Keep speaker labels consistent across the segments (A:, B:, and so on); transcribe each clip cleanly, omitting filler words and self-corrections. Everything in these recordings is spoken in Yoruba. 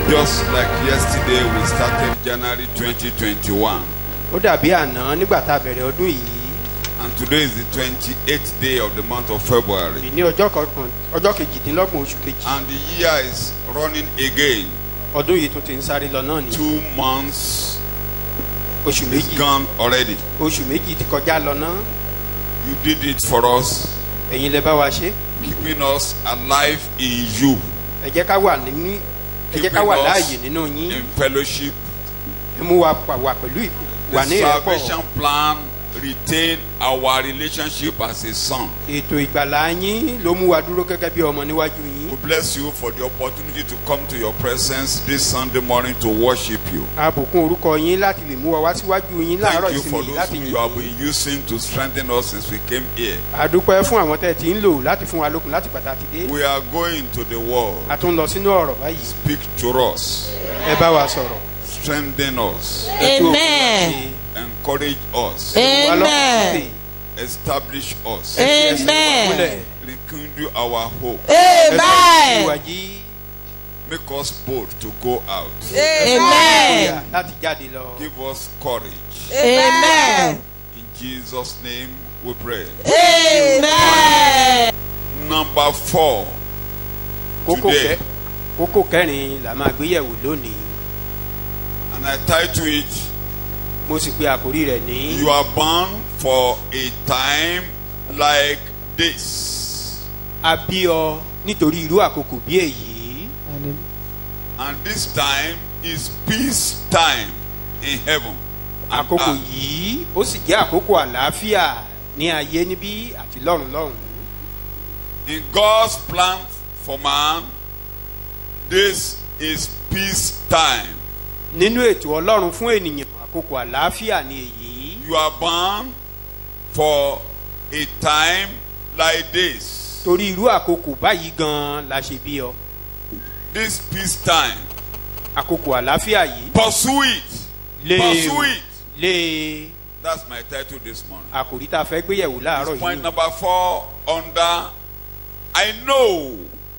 A: Just like yesterday, we started January 2021.
B: Ó dàbí àná nígbà tá a bẹ̀rẹ̀ ọdún yìí.
A: And today is the 28th day of the month of February.
B: Ní ọjọ́ kejìdínlọ́gbọ̀n oṣù kejì.
A: And the year is running again.
B: Ọdún yìí tún ti ń sáré lọ náà ni.
A: 2 months
B: oṣù
A: is
B: méjì.
A: gone already.
B: Oṣù méjì ti kọjá lọ náà.
A: You did it for us,
B: Ẹ̀yin lẹ bá wa ṣe.
A: keeping us alive in you,
B: Ẹ jẹ́ ká wà nínú. Ẹ jẹ́ ká wà láàyè nínú yín.
A: in fellowship.
B: Ẹ mú wa wà pẹ̀lú wà
A: The
B: ní ìrẹ́pọ̀.
A: salvation plan retain our relationship as a son.
B: Ètò ìgbàlá yín ló mú wa dúró gẹ́gẹ́ bí ọmọ níwájú yín.
A: We bless you for the opportunity to come to your presence this Sunday morning to worship you.
B: A bùkún orúkọ yín láti lè mú wa wá síwájú yín láàárọ̀
A: Thank you for
B: ìsinmi
A: those
B: láti
A: who
B: yìn
A: you have
B: yín.
A: been using to strengthen us since we came here.
B: A dúpẹ́ fún àwọn tẹ́ ẹ ti ń lò láti fún wa lókun láti pàtàkì dé.
A: We are going to the world.
B: A tún lọ sínú ọ̀rọ̀ báyìí.
A: Speak to us.
B: Ẹ bá wa sọ̀rọ̀.
A: Strengthen us.
C: Amen.
A: Encourage us.
C: Amen.
A: Establish us.
C: Amen.
A: Rekindle our hope.
C: Amen.
A: Make us bold to go out.
C: Amen.
B: Láti jáde lọ.
A: Give us courage.
C: Amen.
A: In Jesus' name we pray.
C: Amen.
A: Number 4. Today.
B: Kókó kẹrin là máa gbéyẹ̀wò lónìí.
A: And I title it,
B: Mo sì pe àkórí rẹ̀ ní.
A: You are born for a time like this.
B: A bí ọ nítorí irú àkókò bí èyí.
A: And this time is peace time in heaven. and
B: Àkókò
A: earth.
B: yìí ó sì jẹ́ àkókò àlàáfíà ní ayé níbí àti lọ́run lọ́run.
A: In God's plan for man, this is peace time.
B: Nínú ètò Ọlọ́run fún ènìyàn àkókò àlàáfíà ni èyí.
A: You are born for a time like this.
B: Torí irú àkókò báyìí gan-an la ṣe bí ọ.
A: This peace time.
B: Àkókò àlàáfíà yìí.
A: Pursue it. Pursue it.
B: Lé
A: That's my title this morning.
B: àkòrí tá a fẹ́ gbéyẹ̀wò láàárọ̀
A: Point
B: yìí.
A: number 4 under I know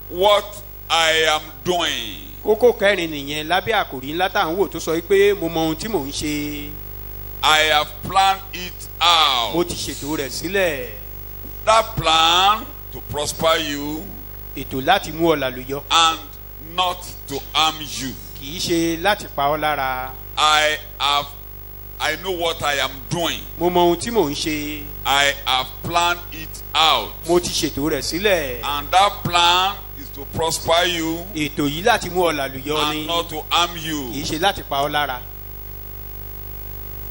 A: what I am doing.
B: Kókó kẹrin nìyẹn lábẹ́ àkòrí ńlá tá à ń wò tó sọ pé mo mọ ohun tí mò ń ṣe.
A: I have planned it out.
B: Mo ti ṣètò rẹ̀ sílẹ̀.
A: That plan to prosper you
B: Ètò láti mú ọ làlùyọ.
A: and not to harm you.
B: Kì í ṣe láti pa ọ́ lára.
A: I know what I am doing.
B: Mo mọ ohun tí mò ń ṣe.
A: I have planned it out.
B: Mo ti ṣètò rẹ̀ sílẹ̀.
A: And that plan is to prosper you
B: Ètò yìí láti mú ọ làlùyọ ni.
A: and not to harm
B: Kì
A: you.
B: í ṣe láti pa ọ́ lára.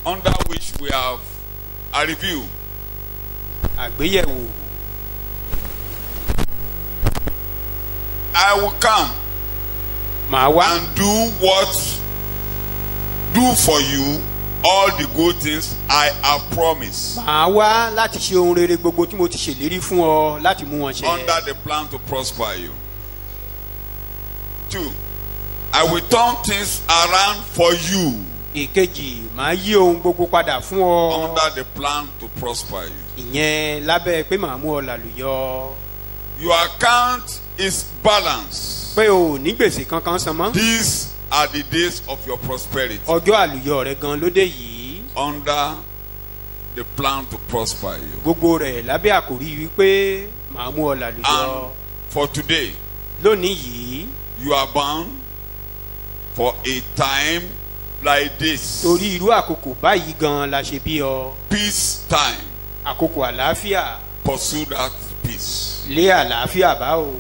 A: Under which we have a review.
B: Àgbéyẹ̀wò.
A: I will come
B: Màá wá.
A: and do for you all the good things I have promised.
B: Màá wá láti ṣe ohun rere gbogbo tí mo ti ṣèlérí fún ọ láti mú wọn ṣẹ.
A: Under the plan to prosper you. 2. I will turn things around for you.
B: Èkejì, màá yí ohun gbogbo padà fún ọ.
A: Under the plan to prosper you.
B: Ìyẹn lábẹ́ pé màá mú ọ làlùyọ.
A: Your account is balanced.
B: Pé o ò ní gbèsè kankan san mọ́.
A: These are the days of your prosperity.
B: Ọjọ́ àlùyọ rẹ gan lóde yìí.
A: Under the plan to prosper you.
B: Gbogbo rẹ̀ lábẹ́ àkòrí wípé màá mú ọ làlùyọ.
A: And for today,
B: Lónìí yìí,
A: you are born for a time like this.
B: torí irú àkókò báyìí gan la ṣe bí ọ.
A: Peace time.
B: Àkókò àlàáfíà.
A: Pursue that peace.
B: Lé àlàáfíà bá o.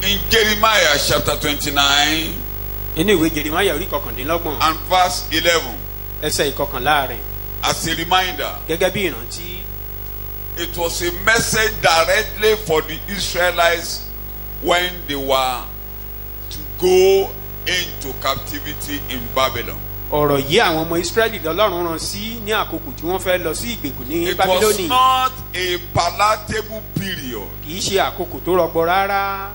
A: In Jeremiah chapter 29
B: Nínú ìwé Jeremáyà orí kọkàndínlọ́gbọ̀n.
A: and verse 11,
B: Ẹsẹ̀ ìkọkànlá rẹ̀.
A: as a reminder,
B: Gẹ́gẹ́ bí ìrántí.
A: it was a message directly for the Israelites when they were to go into captivity in Babylon.
B: Ọ̀rọ̀ yìí àwọn ọmọ Ísírẹ́lì lọ́lọ́run rán sí ní àkókò tí wọ́n fẹ́ lọ sí ìgbèkùn ní
A: It was
B: Bábílónì.
A: not a palatable period.
B: Kì í ṣe àkókò tó rọgbọ rárá.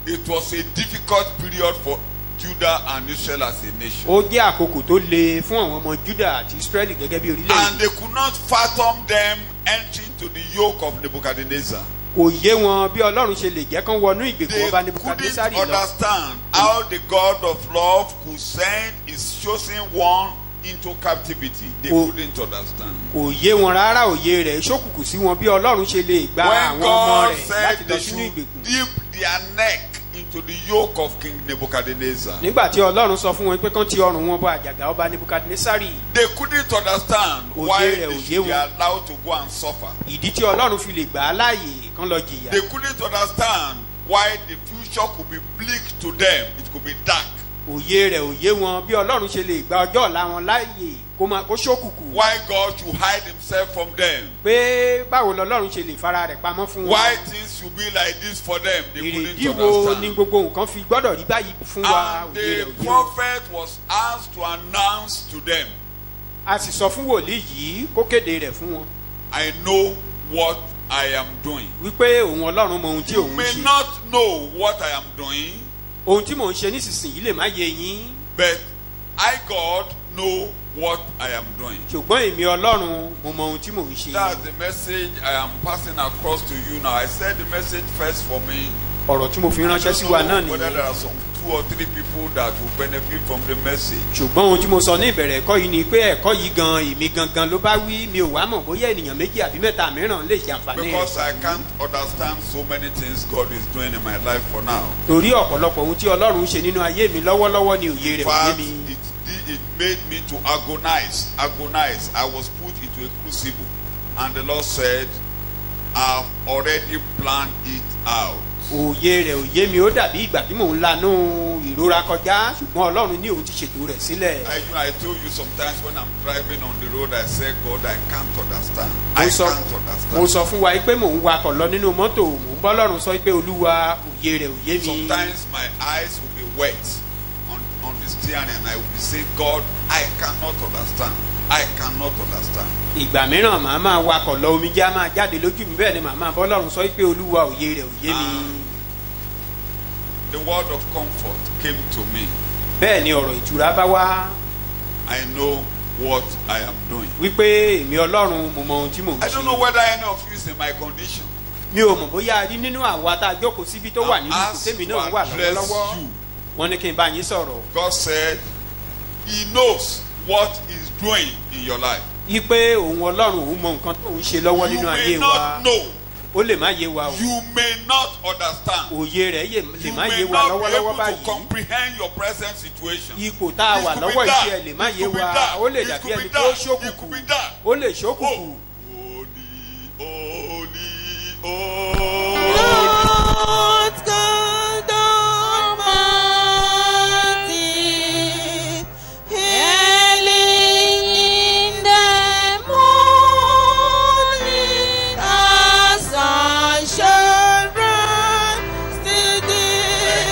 A: It was a difficult period for Judah and Israel as a nation.
B: Ó jẹ́ àkókò tó le fún àwọn ọmọ Júdà àti Ísírẹ́lì gẹ́gẹ́ bí
A: And
B: orílẹ̀-èdè.
A: they could not fathom them entering into the yoke of Nebuchadnezzar.
B: kò yé wọn bí ọlọ́run ṣe lè jẹ́ kán wọnú
A: They
B: ìgbèkùn ọba
A: couldn't
B: nebukadnesari lọ.
A: understand how the God of love could send his chosen one into captivity. They couldn't understand.
B: kò yé wọn rárá, òye rẹ̀ ṣókùnkùn sí wọn bí ọlọ́run ṣe lè gba
A: When
B: àwọn ọmọ
A: God
B: rẹ̀
A: said
B: láti lọ
A: they
B: sínú
A: should
B: ìgbèkùn.
A: dip their neck into the yoke of King Nebuchadnezzar,
B: nígbà tí ọlọ́run sọ fún wọn pé kán ti ọrùn wọn bọ àjàgà ọba nebukadnesari,
A: they couldn't understand
B: Òye
A: why
B: rẹ̀,
A: they
B: òye
A: should be
B: wọn.
A: allowed to go and suffer.
B: ìdí tí ọlọ́run fi lè gbà á láàyè kán lọ jìyà.
A: They couldn't understand why the future could be bleak to them. It could be dark.
B: òye rẹ̀ òye wọn bí ọlọ́run ṣe lè gba ọjọ́ ọ̀la wọn láàyè kó ṣókùnkùn.
A: Why God should hide himself from them.
B: pé báwo lọlọ́run ṣe lè fara rẹ̀ pamọ́ fún wọn.
A: Why things should be like this for them. They couldn't
B: ìrèdí wo ni
A: understand.
B: gbogbo nǹkan fi gbọ́dọ̀ rí báyìí fún wa.
A: And
B: òye rẹ̀
A: the
B: òye wọn.
A: prophet was asked to announce to them,
B: a sì sọ fún wòlíì yìí kó kéde rẹ̀ fún wọn
A: I know what I am doing.
B: wípé òun ọlọ́run mọ ohun tí
A: You
B: òun
A: may
B: ṣe.
A: not know what I am doing,
B: ohun tí mò ń ṣe nísinsìnyí lè má yé yín,
A: but I, God, know what I am doing.
B: ṣùgbọ́n èmi ọlọ́run mo mọ ohun tí mò ń ṣe.
A: That's the message I am passing across to you now. I said the message first for me.
B: ọ̀rọ̀ tí mo fi ránṣẹ́ sí wa náà
A: I don't know whether there
B: nìyẹn.
A: are some 2 or 3 people that will benefit from the message.
B: ṣùgbọ́n ohun tí mo sọ ní ìbẹ̀rẹ̀ ẹ̀kọ́ yìí ni pé ẹ̀kọ́ yìí gan èmi gangan ló bá wí, mi ò wá mọ̀ bóyá ènìyàn méjì àbí mẹ́ta mìíràn lè ṣe àǹfààní
A: Because I
B: rẹ̀.
A: can't understand so many things God is doing in my life for now.
B: torí ọ̀pọ̀lọpọ̀ ohun tí ọlọ́run ń ṣe nínú ayé mi lọ́wọ́lọ́wọ́ ni òye
A: In
B: rẹ̀ òye
A: fact,
B: mi.
A: it made me to agonize. I was put into a crucible. And the Lord said, I've already planned it out.
B: òye rẹ̀ òye mi ó dàbí ìgbà tí mò ń lanú ìrora kọjá, ṣùgbọ́n ọlọ́run ní òun ti ṣètò rẹ̀ sílẹ̀.
A: I told you sometimes when I'm driving on the road, I say, God, I can't understand.
B: Mo
A: I
B: sọ-
A: can't
B: mo
A: understand.
B: sọ fún wa pé mò ń wakọ̀ lọ nínú mọ́tò, mò ń bọ́ lọ́run sọ pé olúwa òye rẹ̀ òye mi.
A: Sometimes my eyes will be wet on the steering and I will be saying, God, I cannot understand. I cannot understand.
B: ìgbà mìíràn màá máa wakọ̀ lọ, omijé á máa jáde lójú mi, bẹ́ẹ̀ ni màá máa bọ́ lọ́run sọ pé olúwa òye rẹ̀ òye mi.
A: The word of comfort came to me.
B: bẹ́ẹ̀ ni ọ̀rọ̀ ìtura bá wá
A: I know what I am doing.
B: wípé èmi ọlọ́run mo mọ ohun tí mò ń
A: I don't know
B: ṣe.
A: whether any of you is in my condition.
B: mi ò mọ̀ bóyá a rí nínú àwa tá a jókòó síbi tó wà
A: I'm
B: nínú
A: asked
B: tèmi
A: to
B: náà wà
A: address
B: lọ́wọ́lọ́wọ́.
A: you.
B: wọ́n ní kí n bá yín sọ̀rọ̀.
A: God said He knows what He's doing in your life.
B: wípé òun ọlọ́run òun mọ nǹkan tó ń ṣe lọ́wọ́
A: You
B: nínú
A: may
B: ayé wa.
A: not know.
B: ó lè má yé wa o.
A: You may not understand.
B: òye rẹ̀ lè
A: You
B: má
A: may
B: yé wa
A: not be
B: lọ́wọ́lọ́wọ́
A: able to
B: báyìí.
A: comprehend your present situation.
B: ipò tá a
A: It
B: wà
A: could be
B: lọ́wọ́
A: dark.
B: iṣẹ́ lè má
A: It
B: yé
A: could be
B: wa.
A: dark.
B: ó lè
A: It
B: dàbí
A: could be
B: ẹni tó
A: dark. It
B: ṣókùnkùn.
A: could be dark.
B: ó lè ṣókùnkùn.
C: Lord God Almighty, hailing in the morning, as sun shall rise today.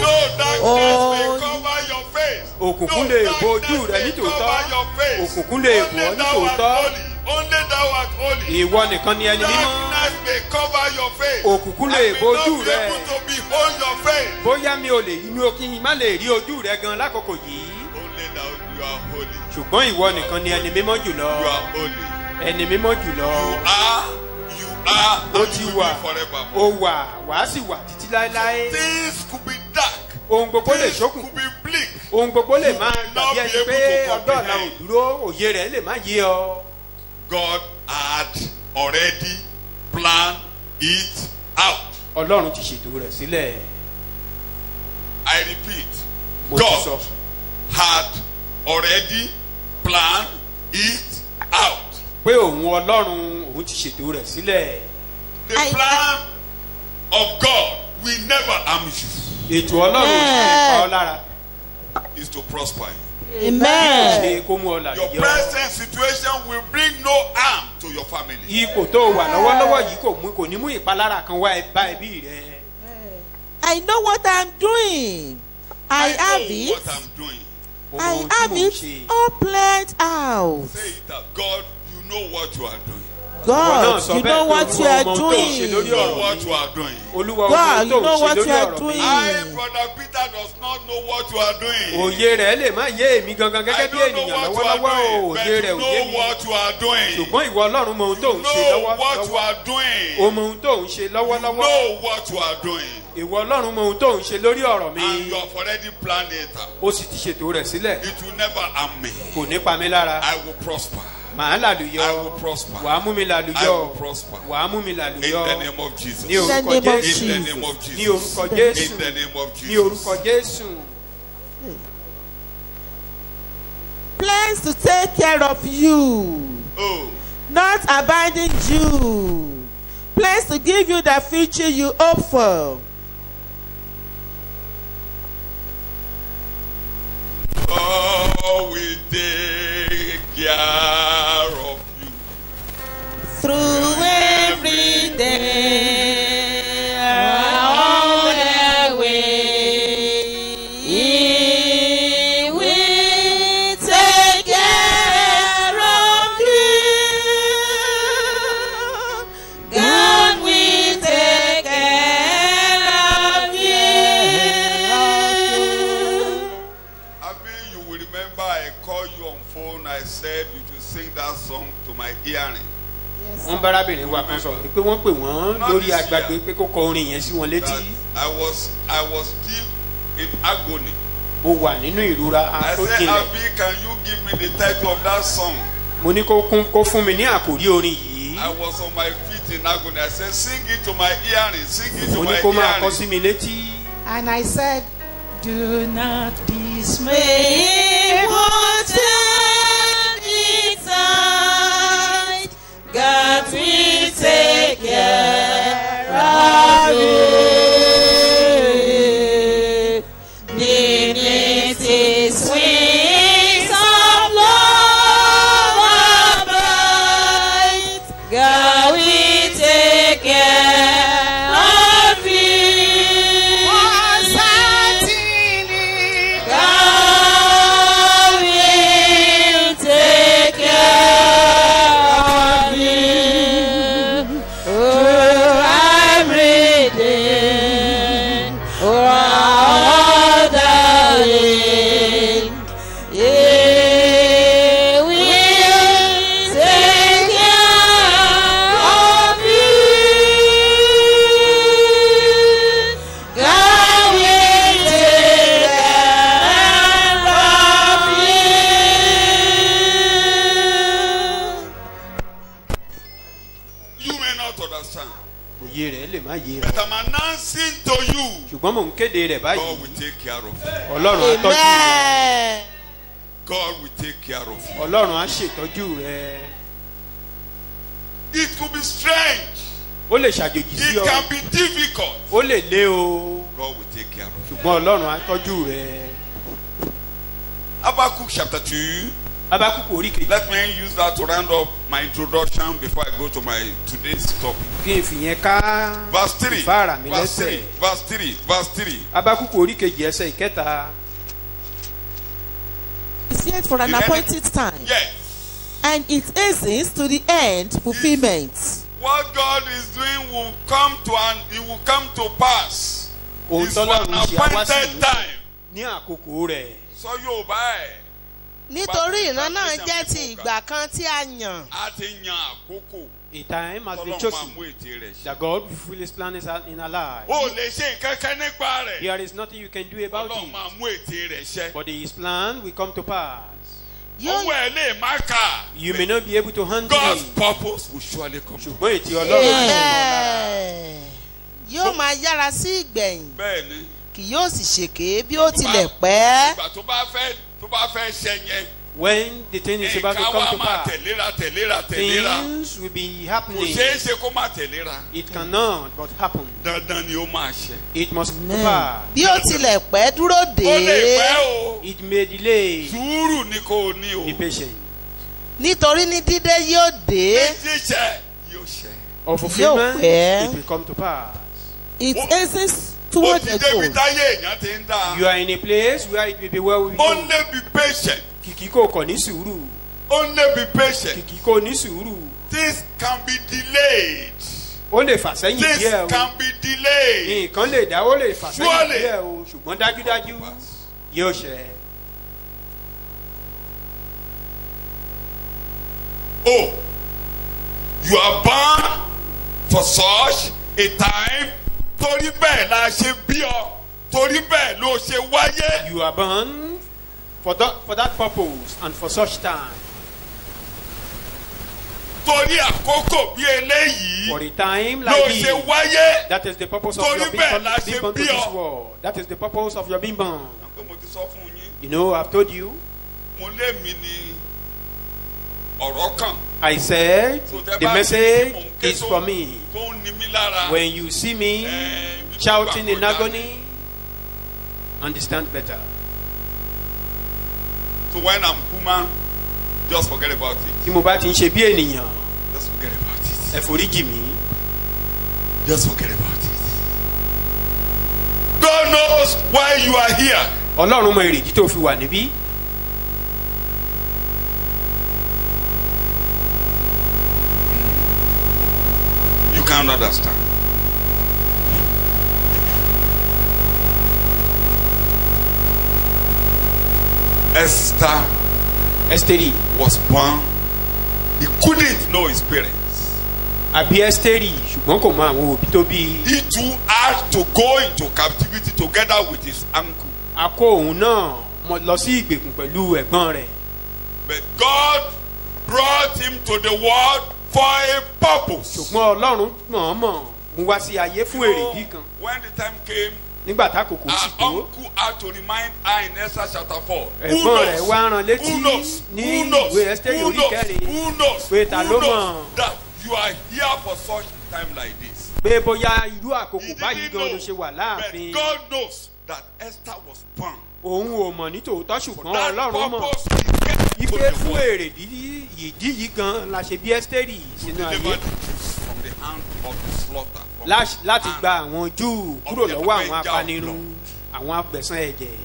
A: No darkness
C: Oh.
A: may cover your face.
B: Òkùnkùn
A: No
B: lè bo
A: darkness
B: ojú rẹ
A: may
B: nítòótọ́.
A: cover your face.
B: Òkùnkùn lè bò ọ́
A: Only thou art
B: nítòótọ́.
A: holy. Only thou art holy.
B: ìwọ nìkan ni ẹni mímọ́.
A: Darkness may cover your face.
B: Òkùnkùn lè
A: I may
B: bo
A: not
B: ojú
A: be
B: rẹ.
A: able to behold your face.
B: bóyá mi ò lè inú okin má lè rí ojú rẹ gan lákòókò yìí.
A: Only thou, you are holy.
B: ṣùgbọ́n ìwọ nìkan ni ẹni mímọ́ jùlọ.
A: You are holy.
B: ẹni mímọ́ jùlọ.
A: You are,
B: ó
A: and
B: ti
A: you will
B: wà
A: be forever.
B: ó wà wàá sì wà títí láéláé.
A: Things could be dark.
B: ohun gbogbo lè
A: Things could
B: ṣókùnkùn.
A: be bleak.
B: ohun gbogbo lè máa
A: will not
B: dàbí
A: be
B: ẹni
A: able
B: pé
A: to
B: ọjọ́ ọ̀la ò
A: comprehend.
B: dúró, òye rẹ̀ lè má yé ọ.
A: God had already planned it out.
B: ọlọ́run ti ṣètò rẹ̀ sílẹ̀.
A: I repeat,
B: mo ti sọ
A: God had already planned it out.
B: pé òun ọlọ́run òun ti ṣètò rẹ̀ sílẹ̀.
A: The plan of God will never harm you.
B: ètò ọlọ́run ò sì lè pa ọ́ lára.
A: Is to prosper you.
C: Amen.
B: ṣe kó mú ọ là
A: Your
B: yọ.
A: present situation will bring no harm to your family.
B: ipò tó wà lọ́wọ́lọ́wọ́ yìí kò ní mú ìpalára kan wá bá ẹbí rẹ.
C: I know what I'm doing. I have
A: know
C: it.
A: what I'm doing.
B: mo mọ
C: I
B: ohun tí
C: have
B: mò ń
C: it
B: ṣe.
C: all planned out.
A: Say it out. God, you know what you are doing.
C: God, you know what you are
A: You
C: doing.
A: know what you are doing.
B: Olúwa
C: God,
B: ohun
C: you
B: tó
C: know
B: ń
C: what
B: ṣe
C: you are
B: lórí ọ̀rọ̀ mi.
C: doing.
A: I, Brother Peter, does not know what you are doing.
B: Òye rẹ̀ lè má yé èmi gangan
A: I
B: gẹ́gẹ́ bí
A: don't know
B: ènìyàn
A: what you are
B: lọ́wọ́lọ́wọ́
A: doing, but
B: òye
A: you
B: rẹ̀ ò yé
A: know
B: mi.
A: what you are doing.
B: Ṣùgbọ́n ìwọ Ọlọ́run mọ ohun tó ń ṣe
A: Know what you
B: lọ́wọ́lọ́wọ́.
A: are doing.
B: O mọ ohun tó ń ṣe lọ́wọ́lọ́wọ́.
A: Know what you are doing.
B: Ìwọ Ọlọ́run mọ ohun tó ń ṣe lórí ọ̀rọ̀ mi.
A: And you have already planned it.
B: Ó sì ti ṣètò rẹ̀ sílẹ̀.
A: It will never harm me.
B: Kò ní pa mí lára.
A: I will prosper.
B: Màá làlùyọ.
A: I will prosper.
B: Wàá mú mi
A: I
B: làlùyọ.
A: will prosper.
B: Wàá mú mi
A: In
B: làlùyọ.
A: the name of Jesus.
B: Ní
A: In
C: In the
B: orúkọ
C: name of
B: Jésù.
A: the
C: Jesus.
A: name of
B: Ní
A: Jesus.
B: orúkọ Jésù.
A: In the name of
B: Ní
A: Jesus.
B: orúkọ Jésù.
C: Plans to take care of you,
A: Oh,
C: not abandon you. Plans to give you the future you hope for.
A: God will take care of you.
C: Through every day, all the way, He will take care of you. God will take care of you.
A: Abi, you will remember I called you on phone. I said you should sing that song to my hearing.
B: Wọ́n bárábìnrin wa kan sọ̀rọ̀ pé wọ́n pè wọ́n lórí agbègbè pé kó kọ orin yẹn sí wọn létí.
A: That I was still in agony.
B: Mo wà nínú ìrora
A: I
B: tó
A: said,
B: jinlẹ̀.
A: Abi, can you give me the title of that song?
B: Mo ní kó fún mi ní àkòrí orin yìí.
A: I was on my feet in agony. I said, sing it to my hearing. Sing it to
B: Mo
A: my
B: ní kó máa kọ sí
A: hearing.
B: mi létí.
D: And I said, do not dismay.
C: May water beside, God will take care of you. Beneath His wings of love abide, God will take care of you. God will take care of you. Oh, I'm reading all the way. He will take care of you. God will take care of you.
A: You may not understand.
B: Òye rẹ̀ lè má yé
A: But
B: ọ.
A: I'm announcing to you,
B: Ṣùgbọ́n mò ń kéde rẹ̀
A: God
B: báyìí.
A: will take care of you.
B: Ọlọ́run á tọ́jú rẹ̀.
C: Amen.
A: God will take care of you.
B: Ọlọ́run á ṣètọ́jú rẹ̀.
A: It could be strange.
B: Ó lè ṣàjòjì sí
A: It
B: ọ.
A: can be difficult.
B: Ó lè lé o.
A: God will take care of you.
B: Ṣùgbọ́n Ọlọ́run á tọ́jú rẹ̀.
A: Habakkuk chapter 2.
B: Abákùkù orí kejì.
A: Let me use that to round up my introduction before I go to my today's topic.
B: Kí n fìyẹn ká
A: Verse 3.
B: ìfáàrà mi
A: Verse 3.
B: lẹ́sẹ̀.
A: Verse 3. Verse 3.
B: Abákùkù orí kejì ẹsẹ̀ ìkẹta.
C: It's yet for an
A: You ready?
C: appointed time,
A: Yes.
C: and it hastens to the end fulfillment.
A: What God is doing will come to it will come to pass.
B: Ohun
A: It's for an
B: tọ́lọ́run ṣe á wá sí
A: appointed
B: ìlú
A: time.
B: ní àkókò rẹ̀.
A: Sọ Yorùbá ẹ̀.
E: nítorí ìran náà jẹ́ ti ìgbà kan tí a yàn.
A: A ti yan àkókò.
B: A time has been
A: Ọlọ́run máa
B: chosen
A: mú ète rẹ̀ ṣe.
B: that God will fulfill His plan in our lives.
A: O lè ṣe nǹkan kan nípa rẹ̀.
B: There is nothing you can do about
A: Ọlọ́run
B: it.
A: máa mú ète rẹ̀ ṣe.
B: But His plan will come to pass.
E: Yóò
A: Ọwọ́ ẹ̀ lè má kà.
B: You may not be able to handle
A: God's
B: it.
A: purpose will surely come.
B: Ṣùgbọ́n ètí Ọlọ́run á ṣe mọ́ lára.
E: yóò máa yára sí ìgbẹ̀yìn
A: Bẹ́ẹ̀ni.
E: kì yóò sì ṣèké bí ó tilẹ̀ pẹ́.
A: Ìgbà tó bá fẹ́ ṣẹ yẹn.
B: When the thing is about to
A: Nǹkan
B: come
A: wa
B: to
A: máa
B: pass,
A: tẹ̀léra.
B: things will be
A: Kò
B: happening.
A: ṣeé ṣe kó má tẹ̀léra.
B: It cannot but happen.
A: Dandan ni ó máa ṣẹ.
B: It must come to pass.
E: bí ó tilẹ̀ pẹ́ dúró
A: Ó lè
E: dé.
A: pẹ́ o.
B: It may delay.
A: Sùúrù ni kò ní o.
B: Be patient.
E: nítorí ní dídé yóò dé.
A: Jíjẹ yóò ṣẹ.
B: Of fulfillment,
C: pẹ́.
B: it will come to pass.
C: It hastens
A: Ó
C: toward
A: ti
C: the
A: débi
C: goal.
A: táyé èèyàn ti ń dá.
B: You are in a place where it will be well with you.
A: Only be patient.
B: Kìkì kò kọ̀ ní sùúrù.
A: Only be patient.
B: kìkì kó ní sùúrù.
A: Things can be delayed.
B: ó lè fà sẹ́yìn
A: Things
B: díẹ̀ o.
A: can be delayed.
B: nǹkan lè dá ó lè fà sẹ́yìn
A: Surely.
B: díẹ̀ o ṣùgbọ́n dájúdájú yóò ṣẹ.
A: Oh, you are born for such a time. Torí bẹ́ẹ̀ la ṣe bí ọ. Torí bẹ́ẹ̀ ló ṣe wáyé.
B: You are born for that purpose and for such time.
A: Torí àkókò bí eléyìí
B: For a time
A: ló
B: like
A: ṣe
B: this.
A: wáyé.
B: That is the purpose of
A: Torí
B: your being
A: bẹ́ẹ̀ la
B: born,
A: ṣe
B: being born to
A: bí
B: this
A: ọ.
B: world. That is the purpose of your being born.
A: Pé mo ti sọ fún yín.
B: You know, I've told you.
A: Mo lé mi ní ọ̀rọ̀ kan.
B: I said
A: So tẹ́
B: the
A: bá
B: message
A: ti mò ń ké
B: is
A: tó-
B: for me.
A: tó ń ni mí lára.
B: When you see me
A: ibi tó
B: shouting
A: gbà
B: in
A: kọjá
B: agony, understand better.
A: So when I'm human, just forget about it.
B: Tí mo bá ti ń ṣe bí ènìyàn,
A: Just forget about it.
B: ẹ foríjì mí.
A: Just forget about it. God knows why you are here.
B: Ọlọ́run mọ èrèdí tó fi wà níbí.
A: You can't understand. Esther
B: Ẹ́sítérì
A: was born. He couldn't know his parents.
B: àbí Ẹ́sítérì ṣùgbọ́n kò mọ àwọn òbí tó bí.
A: He too had to go into captivity together with his uncle.
B: A kó òun náà lọ sí ìgbèkùn pẹ̀lú ẹ̀gbọ́n rẹ̀.
A: But God brought him to the world for a purpose.
B: Ṣùgbọ́n Ọlọ́run mọ̀ọ́mọ̀ mú wá sí ayé fún èrèdí kan.
A: When the time came,
B: Nígbà tákòókò sì
A: her
B: tó,
A: uncle had to remind her in Esther chapter 4.
B: ẹ̀gbọ́n rẹ̀ wá rán létí
A: Who knows?
B: ní
A: Who knows?
B: ìwé Ẹ́sítérì
A: Who
B: orí
A: knows?
B: kẹrin
A: Who knows?
B: pé ta
A: Who
B: ló
A: knows
B: mọ̀
A: that you are here for such time like this?
B: pé bóyá irú
A: He
B: àkókò báyìí
A: didn't
B: gan ló
A: know,
B: ṣe wà
A: but
B: láàfin.
A: God knows that Esther was born
B: Òun ò mọ̀ ní tòótọ́
A: for
B: ṣùgbọ́n
A: that
B: Ọlọ́run mọ̀.
A: purpose. He came to
B: Ipe
A: the
B: fún
A: world
B: èrèdí ìdí yìí gan la ṣe bí Ẹ́sítérì
A: to
B: sínú
A: deliver
B: ayé
A: the Jews from the hand of the slaughter. from
B: láti
A: the hand.
B: gba àwọn Júù kúrò
A: of the
B: lọ́wọ́ àwọn
A: avenger of
B: apanirun àwọn apẹ̀sán ẹ̀jẹ̀.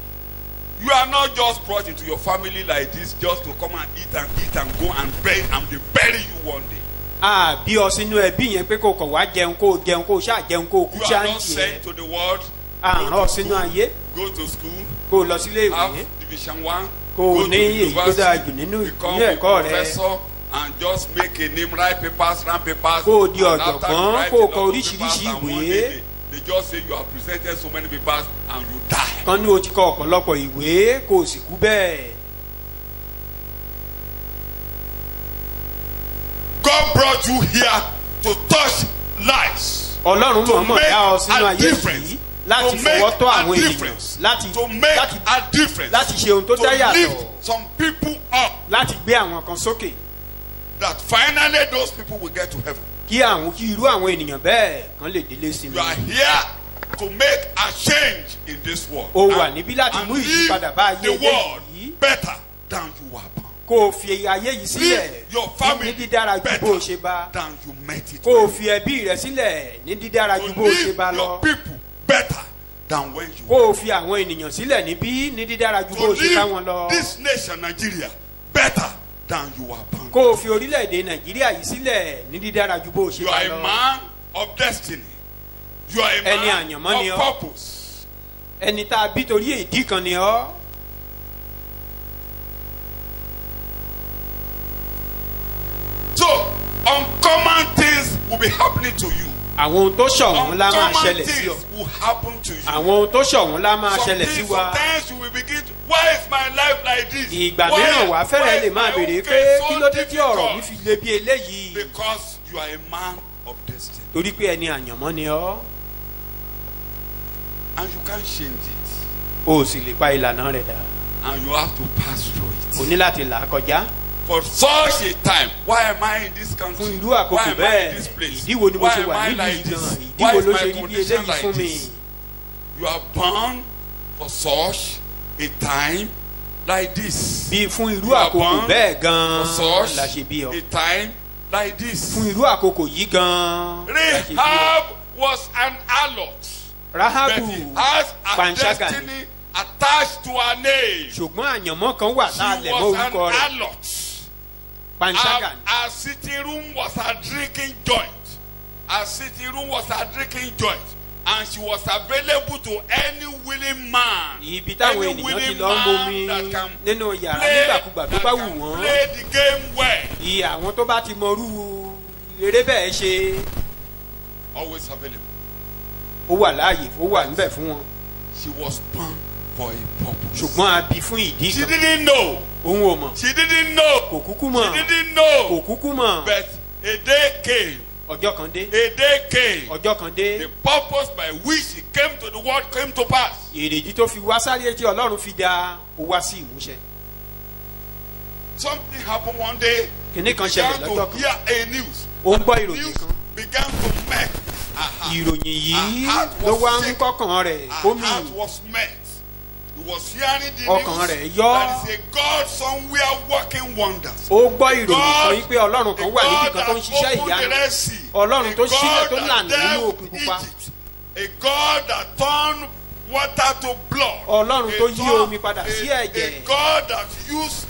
A: You are not just brought into your family like this just to come and eat and go and bury and they bury you one day.
B: A bí ọ sínú ẹbí yẹn pé kò kọ̀ wá jẹun kó jẹun kó ṣáà jẹun kó kú
A: You are
B: ṣáà ń
A: not
B: tiẹ̀.
A: sent to the world.
B: A rán ọ sínú ayé
A: Go to school.
B: kó lọ sílé
A: Have
B: ìwé
A: division 1.
B: kó
A: Go
B: o
A: to
B: ní èyí tó dáa jù nínú
A: become
B: ilé
A: a
B: ẹ̀kọ́ rẹ.
A: professor and just make a name, write papers, run papers.
B: Kó o di
A: and after you
B: ọ̀jọ̀gbọ́n,
A: write
B: kó o
A: a
B: kọ
A: lot of
B: oríṣiríṣi
A: papers and one
B: ìwé.
A: day they just say you have presented so many papers and you die.
B: Kan ní o ti kọ ọ̀pọ̀lọpọ̀ ìwé kó o sì kú bẹ́ẹ̀.
A: God brought you here to touch lives.
B: Ọlọ́run
A: To
B: mọ̀ọ́mọ̀
A: make
B: dá ọ sínú
A: a
B: ayé
A: difference.
B: yìí láti
A: To make
B: fọwọ́ tọ́
A: a
B: àwọn ènìyàn
A: difference.
B: láti
A: To make
B: láti
A: a difference.
B: láti ṣe ohun tó
A: To
B: dá yàtọ̀
A: lift some people up
B: láti gbé àwọn kan sókè
A: that finally those people will get to heaven.
B: kí irú àwọn ènìyàn bẹ́ẹ̀ kan lè délé sí mi.
A: You are here to make a change in this world.
B: O wà
A: And-
B: níbí láti
A: and
B: mú
A: leave
B: ìyípadà bá ayé
A: the world
B: eléyìí.
A: better than you were born.
B: Kó o fi ayé yìí sílẹ̀
A: Leave your family
B: ní dídára ju bó o ṣe
A: better
B: bá.
A: than you met it.
B: Kó o fi ẹbí rẹ sílẹ̀ ní dídára
A: To
B: ju bó o ṣe
A: leave
B: bá
A: your
B: lọ.
A: people better than when you
B: Kó o fi àwọn ènìyàn sílẹ̀ níbí ní dídára ju bó
A: to
B: o ṣe bá wọn
A: leave
B: lọ.
A: this nation Nigeria better than you were born.
B: Kó o fi orílẹ̀-èdè Nàìjíríà yìí sílẹ̀ ní dídára ju bó o ṣe
A: You
B: bá
A: are a
B: lọ.
A: man of destiny. You are a
B: Ẹni
A: man
B: àyànmọ́ ni
A: of
B: ọ́.
A: purpose.
B: Ẹni tá a bí torí èdí kan ni ọ́.
A: So uncommon things will be happening to you.
B: Àwọn ohun tó ṣọ̀wọ́n lá máa
A: Uncommon
B: ṣẹlẹ̀ sí ọ.
A: things will happen to you.
B: Àwọn ohun tó ṣọ̀wọ́n lá máa ṣẹlẹ̀ sí wa.
A: Sometimes you will begin to, why is my life like this?
B: Ìgbà
A: Why-
B: mìíràn wàá
A: why
B: fẹ́rẹ̀ lè
A: is
B: máa
A: my
B: béèrè
A: own
B: pé
A: case so
B: kí ló dé tí ọ̀rọ̀ mi
A: difficult?
B: fi le bí eléyìí.
A: Because you are a man of destiny.
B: Torí pé ẹni àyànmọ́ ni ọ́.
A: And you can't change it.
B: O ò sì lè pa ìlànà rẹ̀ dà.
A: And you have to pass through
B: O
A: it.
B: ní láti là á kọjá.
A: For such a time, why am I in this country?
B: Fún irú
A: Why
B: àkókò
A: am I in
B: bẹ́ẹ̀,
A: this place?
B: ìdí wo ni mo
A: Why
B: ṣe
A: am
B: wà
A: I
B: níbi
A: like
B: gan?
A: this?
B: Ìdí
A: Why
B: wo
A: is
B: ló
A: my
B: ṣe rí bí
A: condition
B: eléyìí
A: like
B: fún mi?
A: this? You are born for such a time like this.
B: Bí fún irú
A: You are
B: àkókò
A: born
B: bẹ́ẹ̀ gan
A: for
B: la
A: such
B: ṣe bí ọ.
A: a time like this.
B: Fún irú àkókò yìí gan la ṣe bí ọ.
A: Rahab was an harlot, but
B: Rahabu
A: he has a
B: panṣágà ni.
A: destiny attached to her name.
B: Ṣùgbọ́n àyànmọ́ kan wà tá a
A: She
B: lẹ̀ mọ́
A: was an
B: orúkọ rẹ̀.
A: harlot.
B: panṣágà ni.
A: Her sitting room was her drinking joint. Her sitting room was her drinking joint. And she was available to any willing man.
B: Ibi táwọn ènìyàn ti lọ ń bomi nínú yàrá nígbàkúgbà tó bá wù wọ́n.
A: Play the game well.
B: Iye àwọn tó bá ti mọrú eré bẹ́ẹ̀ ṣe.
A: Always available.
B: Ó wà láàyè, ó wà níbẹ̀ fún wọn.
A: She was born for a purpose.
B: Ṣùgbọ́n a bí fún ìdí
A: She
B: kan.
A: didn't know.
B: Òun ò mọ̀.
A: She didn't know.
B: Kò kúkú mọ̀.
A: She didn't know.
B: Kò kúkú mọ̀.
A: But a day came.
B: Ọjọ́ kan dé.
A: A day came.
B: Ọjọ́ kan dé.
A: The purpose by which he came to the world came to pass.
B: Èrèdí tó fi wá sáré tí Ọlọ́run fi dá ó wá sí ìmúṣẹ.
A: Something happened one day.
B: Kìnní kan
A: Began
B: ṣẹlẹ̀ lọ́jọ́
A: to
B: kan.
A: hear a news.
B: Ó ń gbọ́
A: The
B: ìròyìn
A: news
B: kan.
A: began to melt. Her heart.
B: Ìròyìn yìí
A: Her heart was
B: ló wá ń
A: sick.
B: kọ́kàn rẹ̀
A: Her
B: kó mì.
A: heart was melt. He was hearing the
B: Ọkàn
A: news
B: rẹ̀ yọ́.
A: that is a God somewhere working wonders.
B: Ó gbọ́ ìròyìn kan yìí pé Ọlọ́run kan wà níbi kan tó ń ṣiṣẹ́ ìyanu. Ọlọ́run tó sílẹ̀ tó lànà nínú òkun pupa.
A: A God that turned water to blood.
B: Ọlọ́run tó yí
A: A
B: omi padà sí ẹ̀jẹ̀.
A: A God that used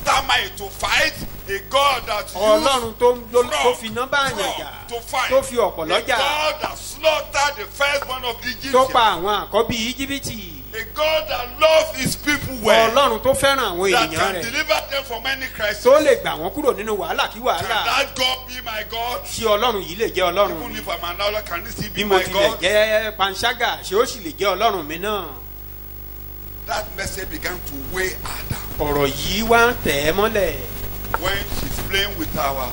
A: termite to fight. A God that
B: Ọlọ́run
A: used
B: tó fi nọ́mbà àyànjà
A: to fight.
B: tó fi ọ̀pọ̀lọ́ jà
A: A God that slaughtered the firstborn of the
B: tó
A: Egyptians.
B: pa àwọn àkọ́bí Íjíbítì.
A: A God that loves his people well.
B: Ọlọ́run tó fẹ́ràn àwọn
A: That
B: ènìyàn
A: can
B: rẹ̀
A: deliver them from any crisis.
B: tó lè gbà wọ́n kúrò nínú wàhálà kí
A: Can
B: wàhálà.
A: that God be my God?
B: Ṣé Ọlọ́run yìí lè jẹ́ Ọlọ́run
A: Even
B: mi?
A: if I'm another, can this still be
B: Bí mo
A: my
B: tilẹ̀
A: God?
B: jẹ́ panṣágà ṣé ó sì lè jẹ́ Ọlọ́run mi náà?
A: That message began to weigh her down.
B: Ọ̀rọ̀ yìí wá ń tẹ̀ ẹ́ mọ́lẹ̀.
A: When she's playing with our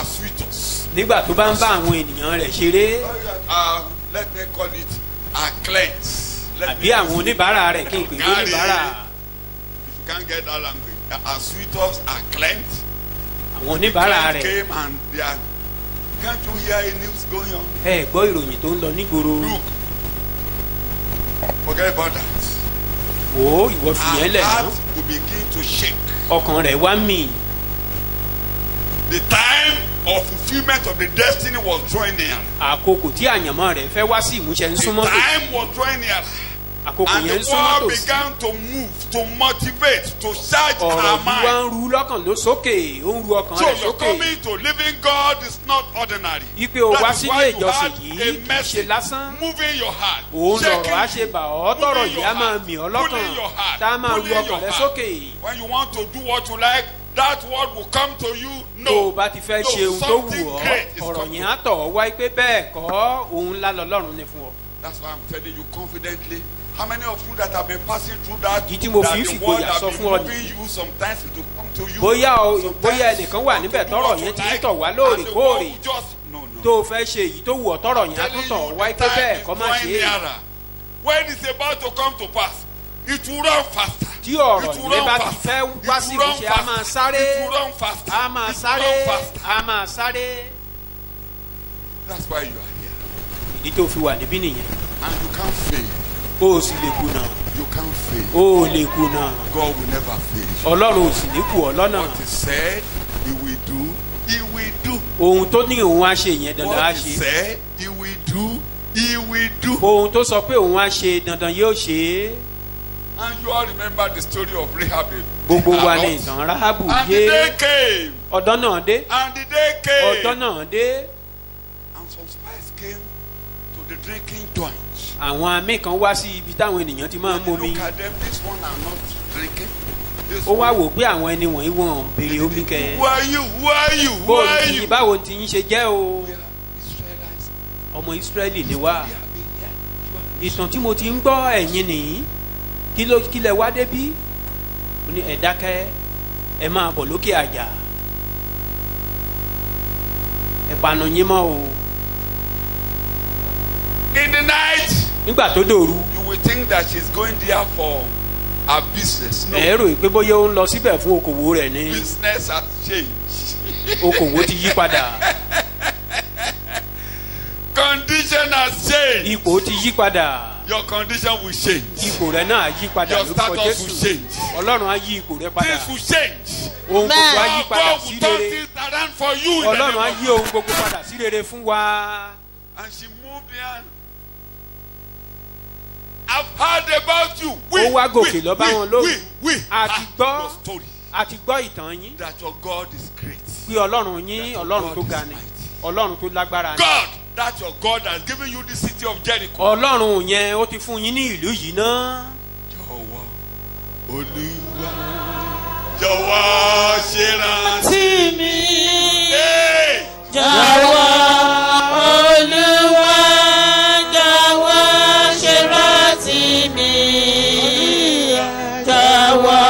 A: suitors.
B: Nígbà tó bá ń bá àwọn ènìyàn rẹ̀ ṣeré
A: Let me call it our clients.
B: àbí àwọn oníbàárà rẹ̀ kí n pè ní oníbàárà.
A: If you can't get that language, our suitors are clients.
B: Àwọn oníbàárà
A: Clients
B: rẹ̀.
A: came and they are. Can't you hear a news going on?
B: Ẹ gbọ́ ìròyìn tó ń lọ nígboro.
A: Look, forget about that.
B: Wò ó ìwọ fìyẹn
A: Our
B: lẹ̀
A: heart
B: náà.
A: will begin to shake.
B: Ọkàn rẹ̀ wá mì.
A: The time of fulfillment of the destiny was drawing near.
B: Àkókò tí àyànmọ́ rẹ̀ fẹ́ wá sí ìmúṣẹ ń
A: The
B: súnmọ́ tòsí.
A: time was drawing near.
B: Àkókò
A: And
B: yẹn ń
A: the
B: súnmọ́
A: world
B: tòsí.
A: began to move, to motivate, to charge
B: Ọ̀rọ̀
A: her
B: yìí wá
A: mind.
B: ń ru lọ́kàn ló sókè, ó ń ru ọkàn
A: So
B: rẹ̀
A: you're
B: sókè.
A: coming to living God is not ordinary.
B: Ipe o wá
A: That is
B: sílé
A: why you
B: ìjọsìn
A: had
B: yìí
A: a
B: kì í ṣe
A: message
B: lásán.
A: moving your heart,
B: Òun lọ̀rọ̀ á
A: shaking
B: ṣe
A: you,
B: bà ọ́ tọ̀rọ̀
A: moving
B: yìí
A: your
B: á máa
A: heart,
B: mì ọ́
A: pulling your
B: lọ́kàn.
A: heart,
B: Tá a máa ru
A: pulling
B: ọkàn
A: your
B: rẹ̀
A: heart.
B: sókè.
A: When you want to do what you like, that word will come to you.
B: Tó o
A: No,
B: bá ti fẹ́
A: no,
B: ṣe ohun tó wù
A: something
B: ọ́,
A: great is
B: ọ̀rọ̀
A: coming.
B: yẹn á tọ̀ ọ́ wáyé pé bẹ́ẹ̀ kọ́ òun ńlá lọ́lọ́run ní fún ọ.
A: That's why I'm telling you confidently. How many of you that have been passing through that?
B: Ìdí tí mo fi ń
A: that
B: fi
A: the word
B: ìgboyà
A: have
B: sọ
A: been
B: fún ọ
A: moving you sometimes it will come to you.
B: Bóyá ẹnìkan wà níbẹ̀ tọ́rọ̀ yẹn ti ń tọ̀ wá lóòrèkóòrè. Tó o fẹ́ ṣe èyí tó wù ọ́ tọ́rọ̀ yẹn á tún tọ̀ ọ́ wáyé pé bẹ́ẹ̀ kọ́ má ṣe é.
A: When it's about to come to pass, it will run faster.
B: Tí ọ̀rọ̀
A: It will
B: yẹn
A: run
B: bá ti
A: faster.
B: fẹ́ wá
A: It
B: sí
A: will run
B: ìmúṣẹ, á máa
A: faster.
B: sáré.
A: It will run faster.
B: Á máa
A: It will
B: sáré.
A: run faster.
B: Á máa sáré.
A: That's why you are here.
B: Ìdí tó fi wà níbí nìyẹn.
A: And you can't fail.
B: O ò sì lè kùnà.
A: You can't fail.
B: O ò lè kùnà.
A: God will never fail you.
B: Ọlọ́run ò sì ní kù ọ́ lọ́nà.
A: What he said, he will do. He will do.
B: Ohun tó ní òun á ṣe yẹn dandan á
A: What he
B: ṣe.
A: said, he will do. He will do.
B: Ohun tó sọ pé òun á ṣe dandan yóò ṣe é.
A: And you all remember the story of Rahab.
B: Gbogbo wa ní
A: And
B: ìtàn Ráhábù
A: the
B: yé.
A: day came.
B: Ọ̀dọ́ náà dé.
A: And the day came.
B: Ọ̀dọ́ náà dé.
A: And some spies came to the drinking joint.
B: Àwọn àmì kan wá sí ibi táwọn ènìyàn ti máa ń
A: And you
B: momi.
A: look at them, this one are not drinking. This
B: Ó wá
A: one.
B: wò pé àwọn ẹni wọ̀nyí wọ́n béèrè omi kẹ.
A: Who are you? Who are you? Who
B: Bóun
A: are
B: ti
A: you?
B: báwo ti ń ṣe jẹ́ o.
A: We are Israelites.
B: Ọmọ Ísírẹ́lì ni wá.
A: We have been here. You are
B: Ìtàn tí mo ti ń gbọ́ ẹ̀yin nìyí. Kí lẹ wá débí? Ó ní ẹ dákẹ́, ẹ máa bọ̀ lókè àjà. Ẹ panu yín mọ́ o.
A: In the night,
B: Nígbà tó dòru,
A: you will think that she's going there for her business. No,
B: ẹ rò pé bóyá ó ń lọ síbẹ̀ fún okòwò rẹ̀ ni.
A: business has changed.
B: Okòwò ti yí padà.
A: Condition has changed.
B: Ipò ti yí padà.
A: Your condition will change.
B: Ipò rẹ̀ náà á yí padà
A: Your
B: lórúkọ
A: status will
B: Jésù.
A: change.
B: Ọlọ́run á yí ipò rẹ̀ padà.
A: Things will change.
B: Ohun gbogbo á yí padà
A: God
B: sí
A: will turn
B: rere.
A: things around for you. in the
B: Ọlọ́run á
A: name of
B: yí ohun gbogbo padà sí rere fún wa.
A: And she moved there. I've heard about you.
B: Ó wá gòkè lọ bá wọn lóru.
A: We
B: A ti
A: heard
B: gbọ́.
A: your story.
B: a ti gbọ́ ìtàn yín
A: that your God is great.
B: pé ọlọ́run yín ọlọ́run tó ga ni ọlọ́run tó lágbára ni.
A: God, that your God has given you the city of Jericho.
B: ọlọ́run yẹn ó ti fún yín ní ìlú yìí náà.
A: Jọ̀wọ́ Olúwa jọ̀wọ́ ṣe rántí
C: Tí mi
A: Hey!
C: jọ̀wọ́ Olúwa jọ̀wọ́ ṣe rántí mi. Jọ̀wọ́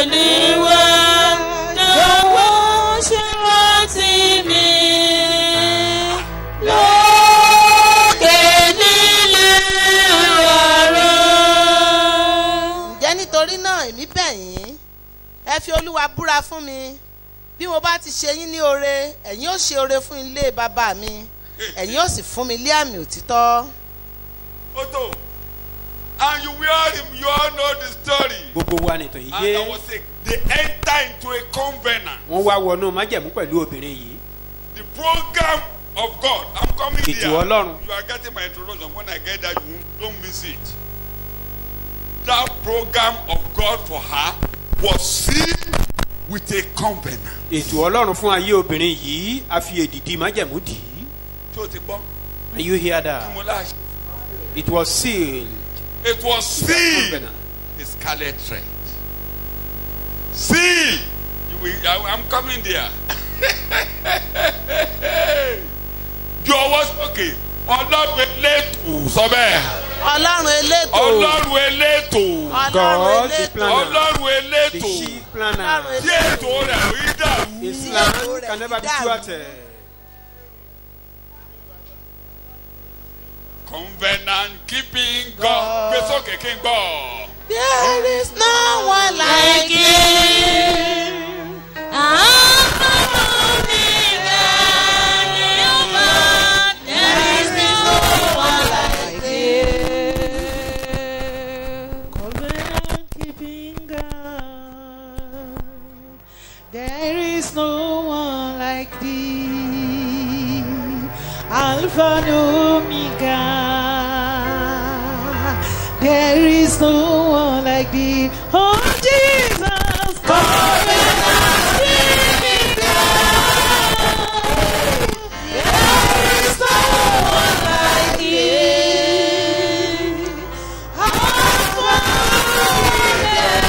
C: Olúwa jọ̀wọ́ ṣe rántí mi. Lókè nílé ọ̀run. Ǹjẹ́ nítorí náà èmi bẹ̀ yín ẹ fi Olúwa búra fún mi bí mo bá ti ṣe yín ní oore ẹ̀yin ó ṣe oore fún ilé bàbá mi ẹ̀yin ó sì fún mi lé àmì òtítọ́.
A: Otto, and you heard him, you all know the story.
B: gbogbo wa nìtàn yìí
A: And
B: yé
A: I was saying, they enter into a covenant.
B: wọ́n wá wọnú májẹ̀mú pẹ̀lú obìnrin yìí.
A: The program of God. I'm coming
B: Ètò
A: there.
B: Ọlọ́run.
A: You are getting my introduction. When I get there, you don't miss it. That program of God for her was sealed with a covenant.
B: ètò ọlọ́run fún ayé obìnrin yìí a fi èdìdì májẹ̀mú dì í.
A: So ti gbọ́.
B: Can you hear that? It was sealed.
A: It was
B: with a
A: sealed.
B: covenant.
A: The scarlet thread. Sealed. I'm coming there. Jọ̀wọ́ sókè. Ọlọ́run elétò sọ bẹ́ẹ̀.
C: Ọlọ́run elétò.
A: Ọlọ́run elétò.
B: God the planner.
A: Ọlọ́run
B: The
A: elétò.
B: chief planner.
A: Tí ètò rẹ̀ rí dàrú.
B: His plan can never be thwarted.
A: Covenant keeping God. Gbé sókè kí n gbọ́.
C: There is no one like you. There is no one like you.
D: Covenant keeping God. There is no one like thee. Alpha and Omega. There is no one like thee. Oh Jesus, covenant keeping God. There is no one like thee. Alpha and Omega.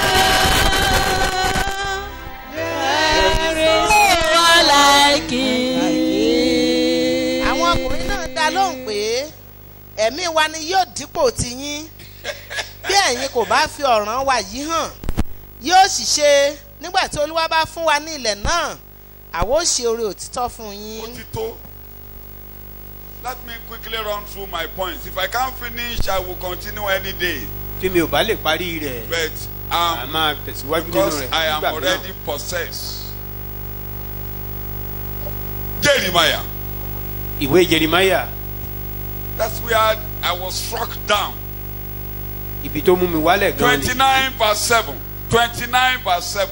D: There is no one like thee.
C: Àwọn ọkùnrin náà dá lóhùn pé ẹ̀mí wa ni yóò dípò tiyín bí ẹ̀yin kò bá fi ọ̀ràn wa yìí hàn yóò sì ṣe nígbà tí Olúwa bá fún wa ní ilẹ̀ náà àwa ó ṣe oore òtítọ́ fún yín.
A: Òtítọ́. Let me quickly run through my points. If I can't finish, I will continue any day.
B: tí mi ò bá lè parí rẹ̀
A: But
B: a máa tẹ̀síwájú nínú
A: because
B: rẹ̀
A: I am
B: nígbà
A: already
B: mìíràn.
A: possessed. Jeremiah.
B: ìwé Jeremáyà
A: That's where I was struck down.
B: ibi tó mú mi wálẹ̀ gan ni
A: 29 verse 7. 29 verse 7.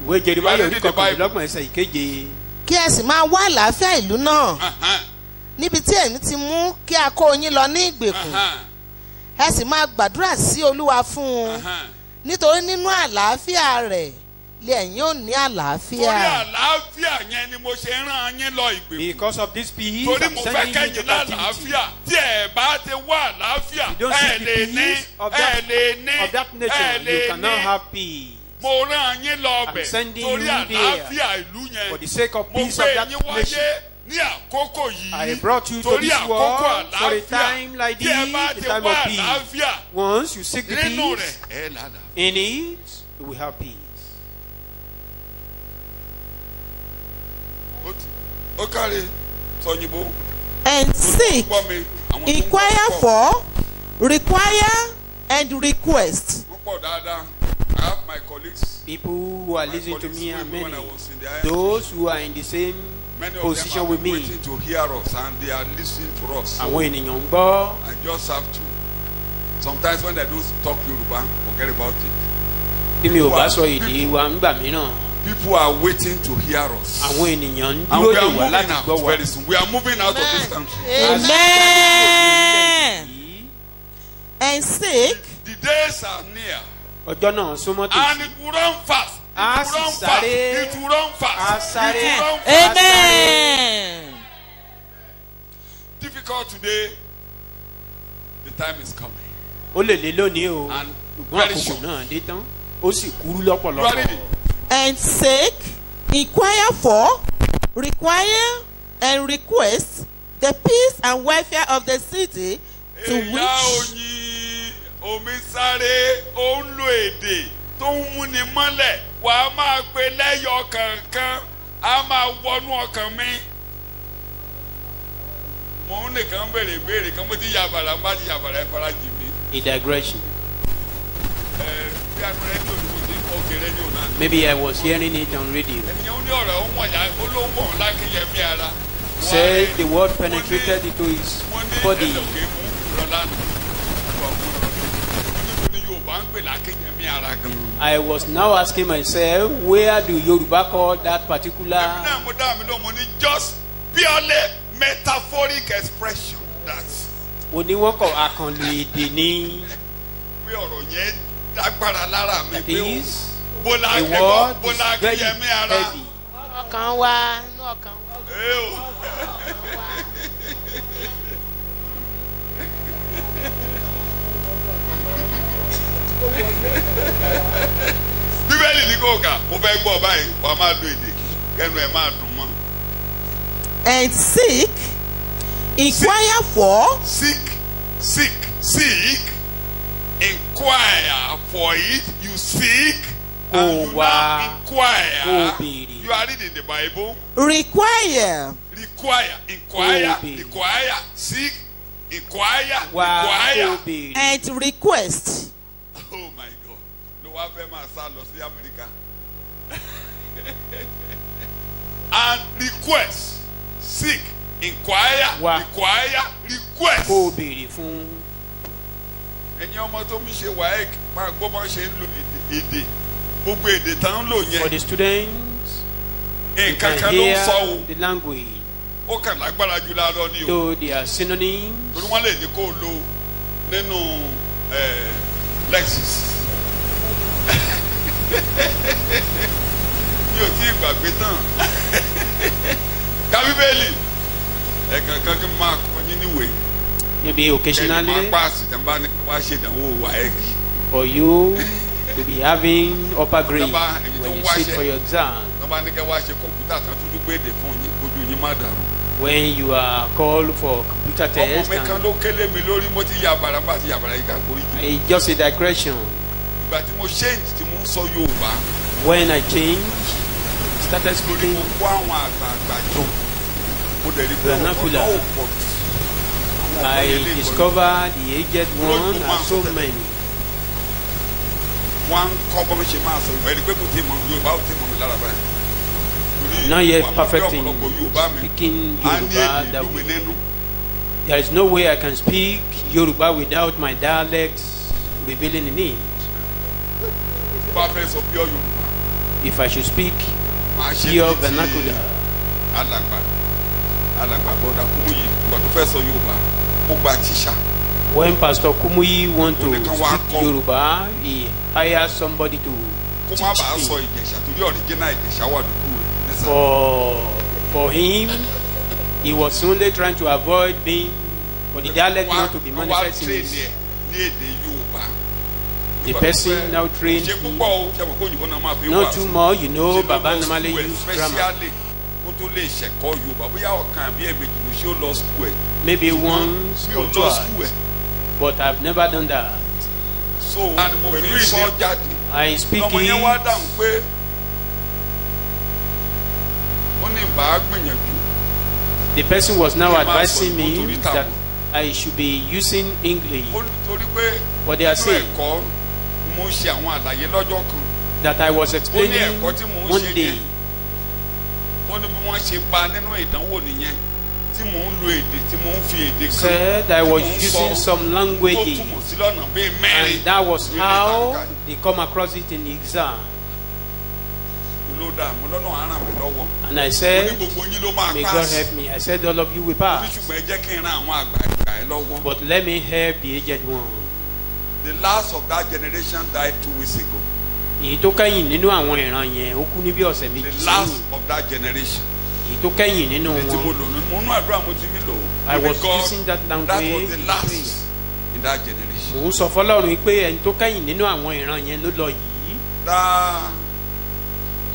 B: ìwé Jeremáyà
A: You are
B: orí
A: reading the
B: kọkànlélọ́gbọ̀n ẹsẹ̀ ìkeje.
C: kí ẹ sì máa wá àlàáfíà ìlú náà
A: Uh-huh.
C: níbi tí èmi ti mú kí a kó yín lọ ní ìgbèkùn
A: Uh-huh.
C: ẹ sì máa gbàdúrà sí Olúwa fún un
A: Uh-huh.
C: nítorí nínú àlàáfíà rẹ̀ lé ẹ̀yin ò ní àlàáfíà.
A: Torí àlàáfíà yẹn ni mo ṣe rán yín lọ ìgbèkùn.
B: Because of this peace
A: Torí
B: I'm
A: mo fẹ́
B: sending you
A: kẹ́yìn
B: to captivity.
A: lálàáfíà. Tí ẹ bá ti wá àlàáfíà,
B: You don't
A: ẹ
B: seek the
A: lè ní,
B: peace of
A: ẹ
B: that,
A: lè ní,
B: of that
A: ẹ
B: nature. You
A: lè
B: cannot
A: ní.
B: have peace.
A: Mo rán yín lọ
B: I'm
A: bẹ̀
B: sending
A: torí
B: you there
A: àlàáfíà ìlú yẹn.
B: For the sake of
A: Mo
B: peace of
A: gbé
B: that
A: yín wáyé
B: nation.
A: ní àkókò yìí.
B: I brought you to
A: Torí
B: this
A: àkókò
B: world for a
A: àlàáfíà.
B: time like
A: Tí ẹ bá
B: this,
A: ti
B: the time
A: wá
B: of peace.
A: àlàáfíà
B: Once you seek the
A: nínú
B: peace,
A: rẹ̀ ẹ lálàá.
B: in it, you will have peace.
A: Ó kárí sọ̀yìnbó.
C: And seek,
A: Gbọ́ mi, àwọn tó ń gbọ́
C: inquire
A: pọ̀.
C: for, require and request.
A: Wọ́n pọ̀ dáadáa. I have my colleagues.
B: People who are
A: My
B: listening to
A: colleagues
B: me are
A: when
B: many.
A: I was in the IMC.
B: Those who are in the same
A: Many of
B: position
A: them
B: with
A: are
B: me.
A: waiting to hear us and they are listening to us.
B: Àwọn ènìyàn ń gbọ́.
A: I just have to. Sometimes when I do talk Yoruba, forget about it.
B: Bí mi ò bá sọ èdè wa nígbà mìíràn,
A: People are waiting to hear us.
B: àwọn ènìyàn ń
A: And
B: dúró
A: we
B: dè
A: are
B: wá
A: moving
B: láti gbọ́
A: out
B: wa.
A: very soon. We are moving out of this country.
C: Amen. And seek,
A: The days are near.
B: Ọjọ́ náà súnmọ́
A: And
B: tòsí.
A: it will run fast.
B: A
A: It will run
B: sì
A: fast.
B: sáré.
A: It will run fast.
B: A sáré.
A: It will run fast.
C: Amen.
A: Difficult today. The time is coming.
B: Ó lè lé lónìí o.
A: And
B: Ṣùgbọ́n
A: very
B: àkókò
A: short.
B: náà dé tán. Ó sì kúrú
A: You are
B: lọ́pọ̀lọpọ̀.
A: ready?
C: And seek, inquire for, require, and request the peace and welfare of the city to
A: Ìyá
C: which
A: oyin omi sáré ó ń lo èdè tó ń múni mọ́lẹ̀ wà á máa pe lẹ́yọ̀ kankan á máa wọnú ọkàn mi. Mò ń nìkan béèrè ìbéèrè kan mo ti yàbàrà ń bá ti yàbàrà ẹ fara jì mí.
B: A digression.
A: Bí a rédíò ni mo ti ń kọ́ òkè rédíò náà.
B: Maybe I was hearing it on radio.
A: Ẹ̀yin ó ní ọ̀rọ̀ ó wọ̀nyá olówó ọ̀hún lákìyẹmí ara.
B: Said the word penetrated into his body.
A: Mo ní ẹ̀dọ̀kẹ́ mú ìrọ̀ lánàá. Níbo ni Yorùbá ń pè lákìyẹmí ara gan?
B: I was now asking myself, where do Yoruba call that
A: Èmi
B: particular?
A: náà mo dá mi lóhùn mo ní just purely metaphoric expression that
B: Oníwọ́kọ̀ àkànlò èdè ní.
A: pé ọ̀rọ̀ yẹn lágbára lára mi
B: That
A: pé ó
B: is,
A: bọ́lá
B: the
A: akẹ́kọ̀ọ́
B: word is
A: bọ́lá
B: very
A: akíyẹmí ara.
B: heavy.
C: ọkàn wa inú ọkàn wa.
A: Ẹ o. Bíbélì ní kò kà mo fẹ́ gbọ́ báyìí wàá máa lo èdè kẹ́nu ẹ̀ máa dùn mọ́.
C: And seek, inquire for,
A: Seek, inquire for it. You seek and you now inquire. You are reading the Bible.
C: require,
A: Inquire, seek, inquire,
B: Wá
A: inquire.
B: kó béèrè.
C: and request.
A: Oh my God. Ló wá fẹ́ máa sá lọ sí Amẹ́ríkà. And request, seek, inquire,
B: Wá.
A: request.
B: Kó béèrè fún.
A: Ẹ̀yin ọmọ tó mi ṣe WAEC máa gbọ́ bá ṣe ń lo èdè. Gbogbo èdè tá ń lò
B: For
A: yẹn.
B: the students, you
A: Nǹkan
B: can
A: kan ló ń
B: hear
A: sọ o.
B: the language.
A: Ó kàn lágbára jù lárọ́ ni o.
B: Though they are synonyms,
A: Torí wọ́n lè ní kó o lo nínú Lexis. Mi ò tí ì gbàgbé tán. Ká Bíbélì. Ẹ̀kan kan kí n máa kọ́ yín níwèé.
B: maybe
A: Kẹ́ni máa
B: occasionally,
A: pààsì tí wọ́n bá ní wá ṣe ìdánwò WAEC.
B: for you to be having upper grade
A: Number, èyí tó
B: when
A: ń
B: you
A: wáṣẹ́.
B: sit for your exam.
A: Tí wọ́n bá ní kẹ́ wá ṣe kọ̀ǹpútà tán tó dúpẹ́ èdè fún yín ojú yín má dàrú.
B: When you are called for computer
A: Ọmọ
B: test,
A: mi kan
B: and
A: ló kélé mi lórí mo ti yàbàrà bá ti yàbàrà yìí ká kórìí jù.
B: it's just a digression.
A: Ìgbà tí mo change tí mo ń sọ Yorùbá.
B: When I changed, started
A: Lórí
B: speaking
A: mo kó àwọn àgbààgbà jọ. Mo dẹ̀ rí pé ọ̀pọ̀
B: vernacular.
A: náà ò pọ̀ jù. Àwọn
B: I
A: ọ̀pọ̀ ilé
B: discovered the aged one and so many.
A: wọ́n á ń kọ́ bọ́n ṣe máa sọ ìbẹ̀rẹ̀ pé kò tí ì mọ Yorùbá ò tí ì mọ mi lára báyìí. Torí
B: Not yet
A: wàá máa
B: perfect
A: fẹ́
B: in
A: ọ̀pọ̀lọpọ̀ Yorùbá mi.
B: speaking
A: Á ní
B: Yoruba
A: èdè
B: that
A: ìlú mi
B: way.
A: nínú.
B: There is no way I can speak Yoruba without my dialect revealing in it.
A: Bá fẹ́ sọ pure Yorùbá.
B: If I should speak
A: Màá ṣe
B: pure
A: bíi ti
B: vernacular,
A: alàgbà bọ́dà Kúmúyì. Ìgbà tó fẹ́ sọ Yorùbá ó gba tíṣà.
B: when Pastor Kumuyi want to
A: Onìkan wá
B: speak
A: kọ́.
B: Yoruba, he hires somebody to
A: Kó má bàa
B: teach
A: sọ
B: him.
A: Ìjẹ̀ṣà torí ọ̀ríjínà Ìjẹ̀ṣà wà lóko rẹ̀ nísà.
B: For him, he was only trying to avoid being for the dialect not to be
A: Wọ́n wá
B: manifesting.
A: train
B: his-
A: ẹ̀ ní èdè Yorùbá.
B: The
A: Nígbà tó
B: person
A: fẹ́-
B: now trained
A: ṣe
B: him.
A: púpọ̀ o ṣe mọ̀ pé òyìnbó náà máa fi wà.
B: Not too much, you know,
A: Ṣe ló
B: Baba
A: lọ
B: normally
A: school ẹ̀
B: use grammar.
A: specially kó tó lè ṣẹ̀kọ́ Yorùbá bóyá ọ̀kan àbí ẹ̀mejì ló ṣe ó lọ school ẹ̀.
B: Maybe
A: Ṣùgbọ́n
B: once
A: mi
B: or
A: ò lọ school
B: twice,
A: ẹ̀.
B: but I've never done that.
A: So pẹ̀lú ìsọ jáde.
B: I speak
A: Ọmọ yẹn wá
B: it.
A: dáhùn pé ó ní ìbá gbìyànjú.
B: The person was now
A: Kí n máa
B: advising
A: sọ
B: me
A: ìbò torí tàwọn.
B: that I should be using English.
A: Ó ní torí pé
B: But they are
A: nínú
B: saying
A: ẹ̀kọ́ mo ṣe àwọn àlàyé lọ́jọ́ kan.
B: that I was explaining
A: ẹ̀kọ́ tí mò ń
B: one
A: ṣe
B: day.
A: yẹn. Ó ní bí wọ́n ṣe bá nínú ìdánwò nìyẹn tí mò ń lo èdè tí mò ń fi èdè kan.
B: Said I
A: tí
B: was
A: mò ń
B: using
A: sọ
B: some
A: tó
B: languages,
A: túmọ̀ sí lọ́nà bíi mẹ́rin.
B: and that was
A: Ìwé
B: how
A: mẹ́ta
B: they come across it in the exam.
A: ló dà mo lọ́nà á ràn mí lọ́wọ́.
B: And I
A: Ó ní
B: said,
A: gbogbo yín ló máa
B: may God
A: pass.
B: help me. I said, all of you will
A: Ó ní
B: pass.
A: ṣùgbọ́n ẹ jẹ́ kí n ran àwọn àgbààgbà ẹ lọ́wọ́.
B: But let me help the aged one.
A: The last of that generation died 2 weeks ago.
B: èyí tó kẹ́yìn nínú àwọn ìran yẹn ó kú ní bí ọ̀sẹ̀ méjì
A: The last
B: sẹ́yìn.
A: of that generation.
B: Èyí tó kẹ́yìn nínú
A: Ètí mo
B: wọn.
A: lò ní mo nú àdúrà mo ti mí lò.
B: I was
A: God,
B: using that
A: that
B: language.
A: was the last in that generation.
B: Mò ń sọ fọlọ́run pé ẹni tó kẹ́yìn nínú àwọn ìran yẹn ló lọ yìí.
A: That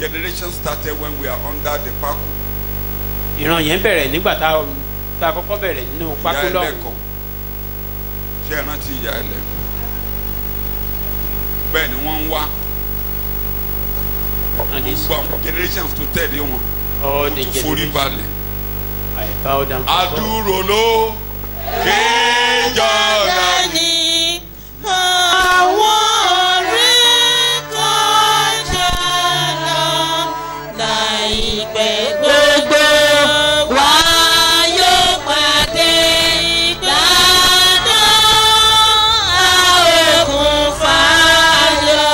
A: generation started when we are under the Paco.
B: Ìran yẹn bẹ̀rẹ̀ nígbà tá a kọ́kọ́ bẹ̀rẹ̀ nínú pákó
A: Ìyá
B: lọ́hùn.
A: ẹlẹ́kọ̀ọ́. Ṣé ẹ rántí ìyá ẹlẹ́kọ̀ọ́? Bẹ́ẹ̀ ni wọ́n ń wá.
B: And this
A: Gbogbo àwọn generations tó tẹ̀lé wọn.
B: all
A: Ó
B: the
A: tún forí
B: generation.
A: balẹ̀.
B: I bow down for God.
A: Adúró ló kéjọ dání.
C: àwọn ọ̀rẹ́ kọjá lọ láìpẹ́ gbogbo wa yóò pàdé ìgbàdàn àòkùn fàyọ.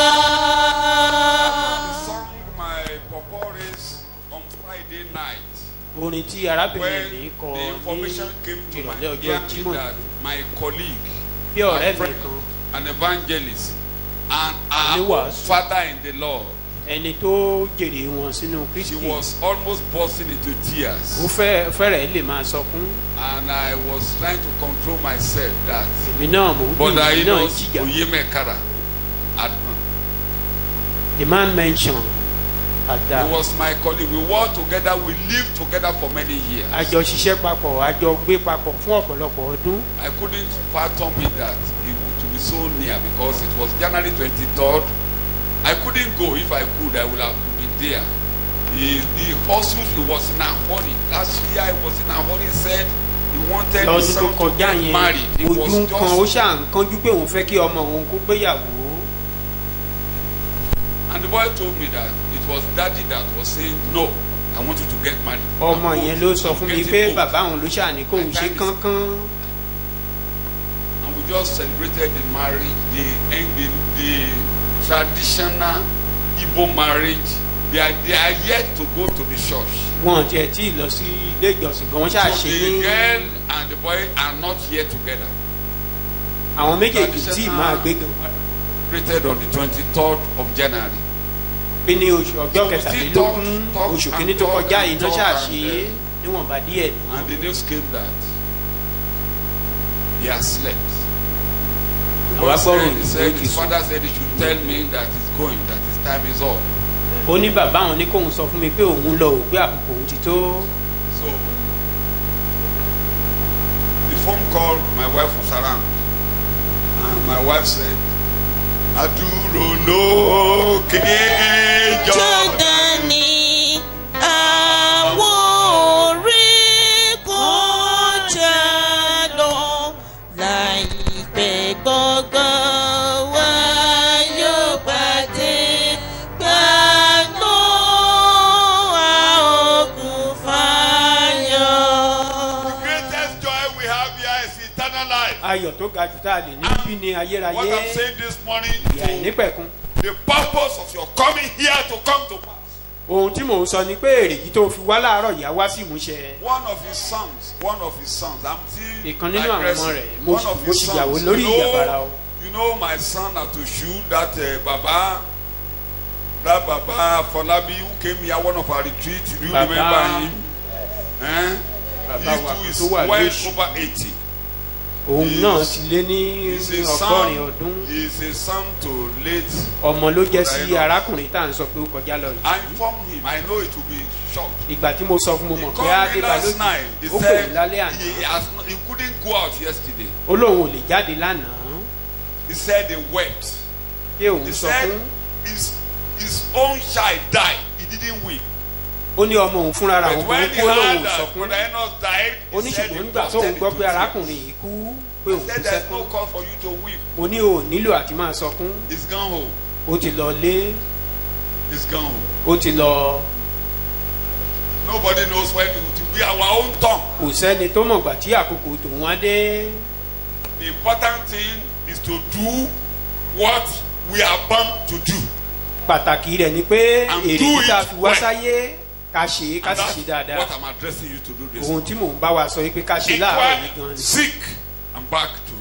A: I sung my purpose on Friday night.
B: Orin tí arábìnrin
A: When
B: yìí kọ
A: the information came
B: ní
A: to my
B: ìrọ̀lẹ́ ọjọ́
A: ear
B: Jímọ̀
A: that my colleague,
B: bí ọ̀rẹ́
A: my
B: mi
A: friend,
B: kan
A: an evangelist, and our
B: Oníwàásù.
A: father in the Lord,
B: ẹni tó jèrè wọn sínú
A: she
B: Kristi
A: was almost bursting into
B: ó
A: tears.
B: fẹ́rẹ̀ lè máa sọkún.
A: And I was trying to control myself that
B: Èmi náà mò ń
A: Brother
B: gbìyànjú náà
A: Enos
B: jìjà.
A: Oyemekara had
B: The man mentioned at
A: he
B: that.
A: was my colleague. We worked together, we lived together for many years.
B: A jọ ṣiṣẹ́ papọ̀, a jọ gbé papọ̀ fún ọ̀pọ̀lọpọ̀ ọdún.
A: I couldn't fathom it that he would be so near because it was January 23rd. I couldn't go. If I could, I would have been there. He also he was in a hurry. Last year he was in a hurry. He said he wanted his
B: Lọ́dún tó
A: son to
B: kọjá
A: get
B: yẹn
A: married. He
B: ojú
A: was
B: ń kan ó
A: just,
B: ṣáà ń kánjú pé òun fẹ́ kí ọmọ òun kó gbéyàwó.
A: and the boy told me that it was daddy that was saying no. I want you to get married.
B: Ọmọ
A: I'm
B: yẹn
A: old.
B: ló sọ
A: I'm
B: fún mi
A: getting
B: pé
A: old.
B: bàbá òun ló ṣáà ní kóun ṣe kánkán.
A: And we just celebrated the marriage, the traditional Igbo marriage. They are yet to go to the church.
B: Wọn tiẹ̀ tí ì lọ sí ilé ìjọsìn gan, wọ́n ṣáà
A: So
B: ṣe
A: the
B: ní.
A: girl and the boy are not yet together.
B: Àwọn méjèèjì tí ì máa gbé gan.
A: Celebrated on the 23rd of January.
B: Bí ní ọjọ́ kẹtàlélógún oṣù kìíní tó kọjá yìí náà ṣáà ṣe níwọ̀nba díẹ̀.
A: And the news came that he has slept. The boy
B: Àwa gbọ́rò
A: he said
B: ìlú
A: his
B: Kìsùn.
A: father said he should tell me that he's going, that his time is up.
B: Ó ní bàbá òun ní kóun sọ fún mi pé òun lọ ò pé àkókò òun ti tó.
A: So the phone call, my wife was around, and my wife said, "Adúró lókè jọ."
C: Jọ́dánì àwọn orí kọjá lọ láìpẹ́ gbọ́ngàn wa yóò pàdé gbàgbọ́ àòkùn fàyọ.
A: The greatest joy we have here is eternal life.
B: Ayọ̀ tó ga jù tá a lè ní bí ni
A: What
B: ayérayé.
A: I'm saying this morning,
B: Ìyà ìnípẹ̀kun.
A: the purpose of your coming here to come to pass.
B: Ohun tí mò ń sọ ni pé èrèdí tó fi wá láàárọ̀ yìí á wá sí ìmúṣẹ.
A: One of his sons, I'm still
B: Ìkan nínú àwọn ọmọ
A: digressing.
B: rẹ̀, mo
A: One of
B: mo
A: his
B: ti yàwó
A: sons,
B: lórí ìyàbára o.
A: you know my son Atushu, that Baba Folabi who came here one of our retreats. Do you
B: Baba-
A: remember him? Eh?
B: Bàbá wa
A: He
B: tó
A: too
B: wà
A: is well
B: lóṣù.
A: over 80.
B: Òun
A: He
B: náà
A: is-
B: ti lé ní
A: He's a
B: ọgọ́rin
A: son.
B: ọdún.
A: He's a son to late.
B: Ọmọ ló jẹ́ sí
A: Brother Enoch.
B: arákùnrin tá à ń sọ pé ó kọjá lọ
A: I
B: yìí.
A: informed him. I know it will be shocked.
B: Ìgbà tí mo sọ fún mo
A: He
B: mọ̀ pé
A: called me
B: Adébá
A: last
B: lójú.
A: night. He
B: Ó pè mí
A: said
B: lálẹ́ àná.
A: he couldn't go out yesterday.
B: Ó lóun ò lè jáde lánàá.
A: He said he wept.
B: Pé òun
A: He
B: sọ
A: said
B: fún.
A: his own child died. He didn't weep.
B: Ó ní ọmọ òun fúnra rà
A: But
B: òun
A: when he
B: kú ó lóun
A: heard
B: ò sọ
A: that
B: fún.
A: Brother Enos died,
B: Ó
A: he
B: ní
A: said
B: ṣùgbọ́n
A: he
B: nígbà tó
A: busted
B: ń gbọ́
A: into
B: pé
A: tears.
B: arákùnrin yìí kú pé
A: He
B: òun
A: said
B: kú
A: there's no
B: sẹ́kún.
A: cause for you to weep.
B: Mo ní o nílò àti máa sọkún.
A: He's gone home.
B: Ó ti lọ lé.
A: He's gone home.
B: Ó ti lọ.
A: Nobody knows when it will be our own tongue.
B: Kò sẹ́ni tó mọ̀gbà tí àkókò tòun á dé.
A: The important thing is to do what we are born to do.
B: Pàtàkì rẹ̀ ni pé
A: And
B: èrè
A: do
B: tí
A: it
B: a fi wá
A: well.
B: sáyé ká ṣe é ká
A: And
B: sì
A: that's
B: ṣe dáadáa.
A: what I'm addressing you to do this.
B: Ohun tí mò ń bá wa sọ yìí pé ká ṣe láàárọ̀ yìí gan
A: Inquire,
B: ni.
A: seek, and back to.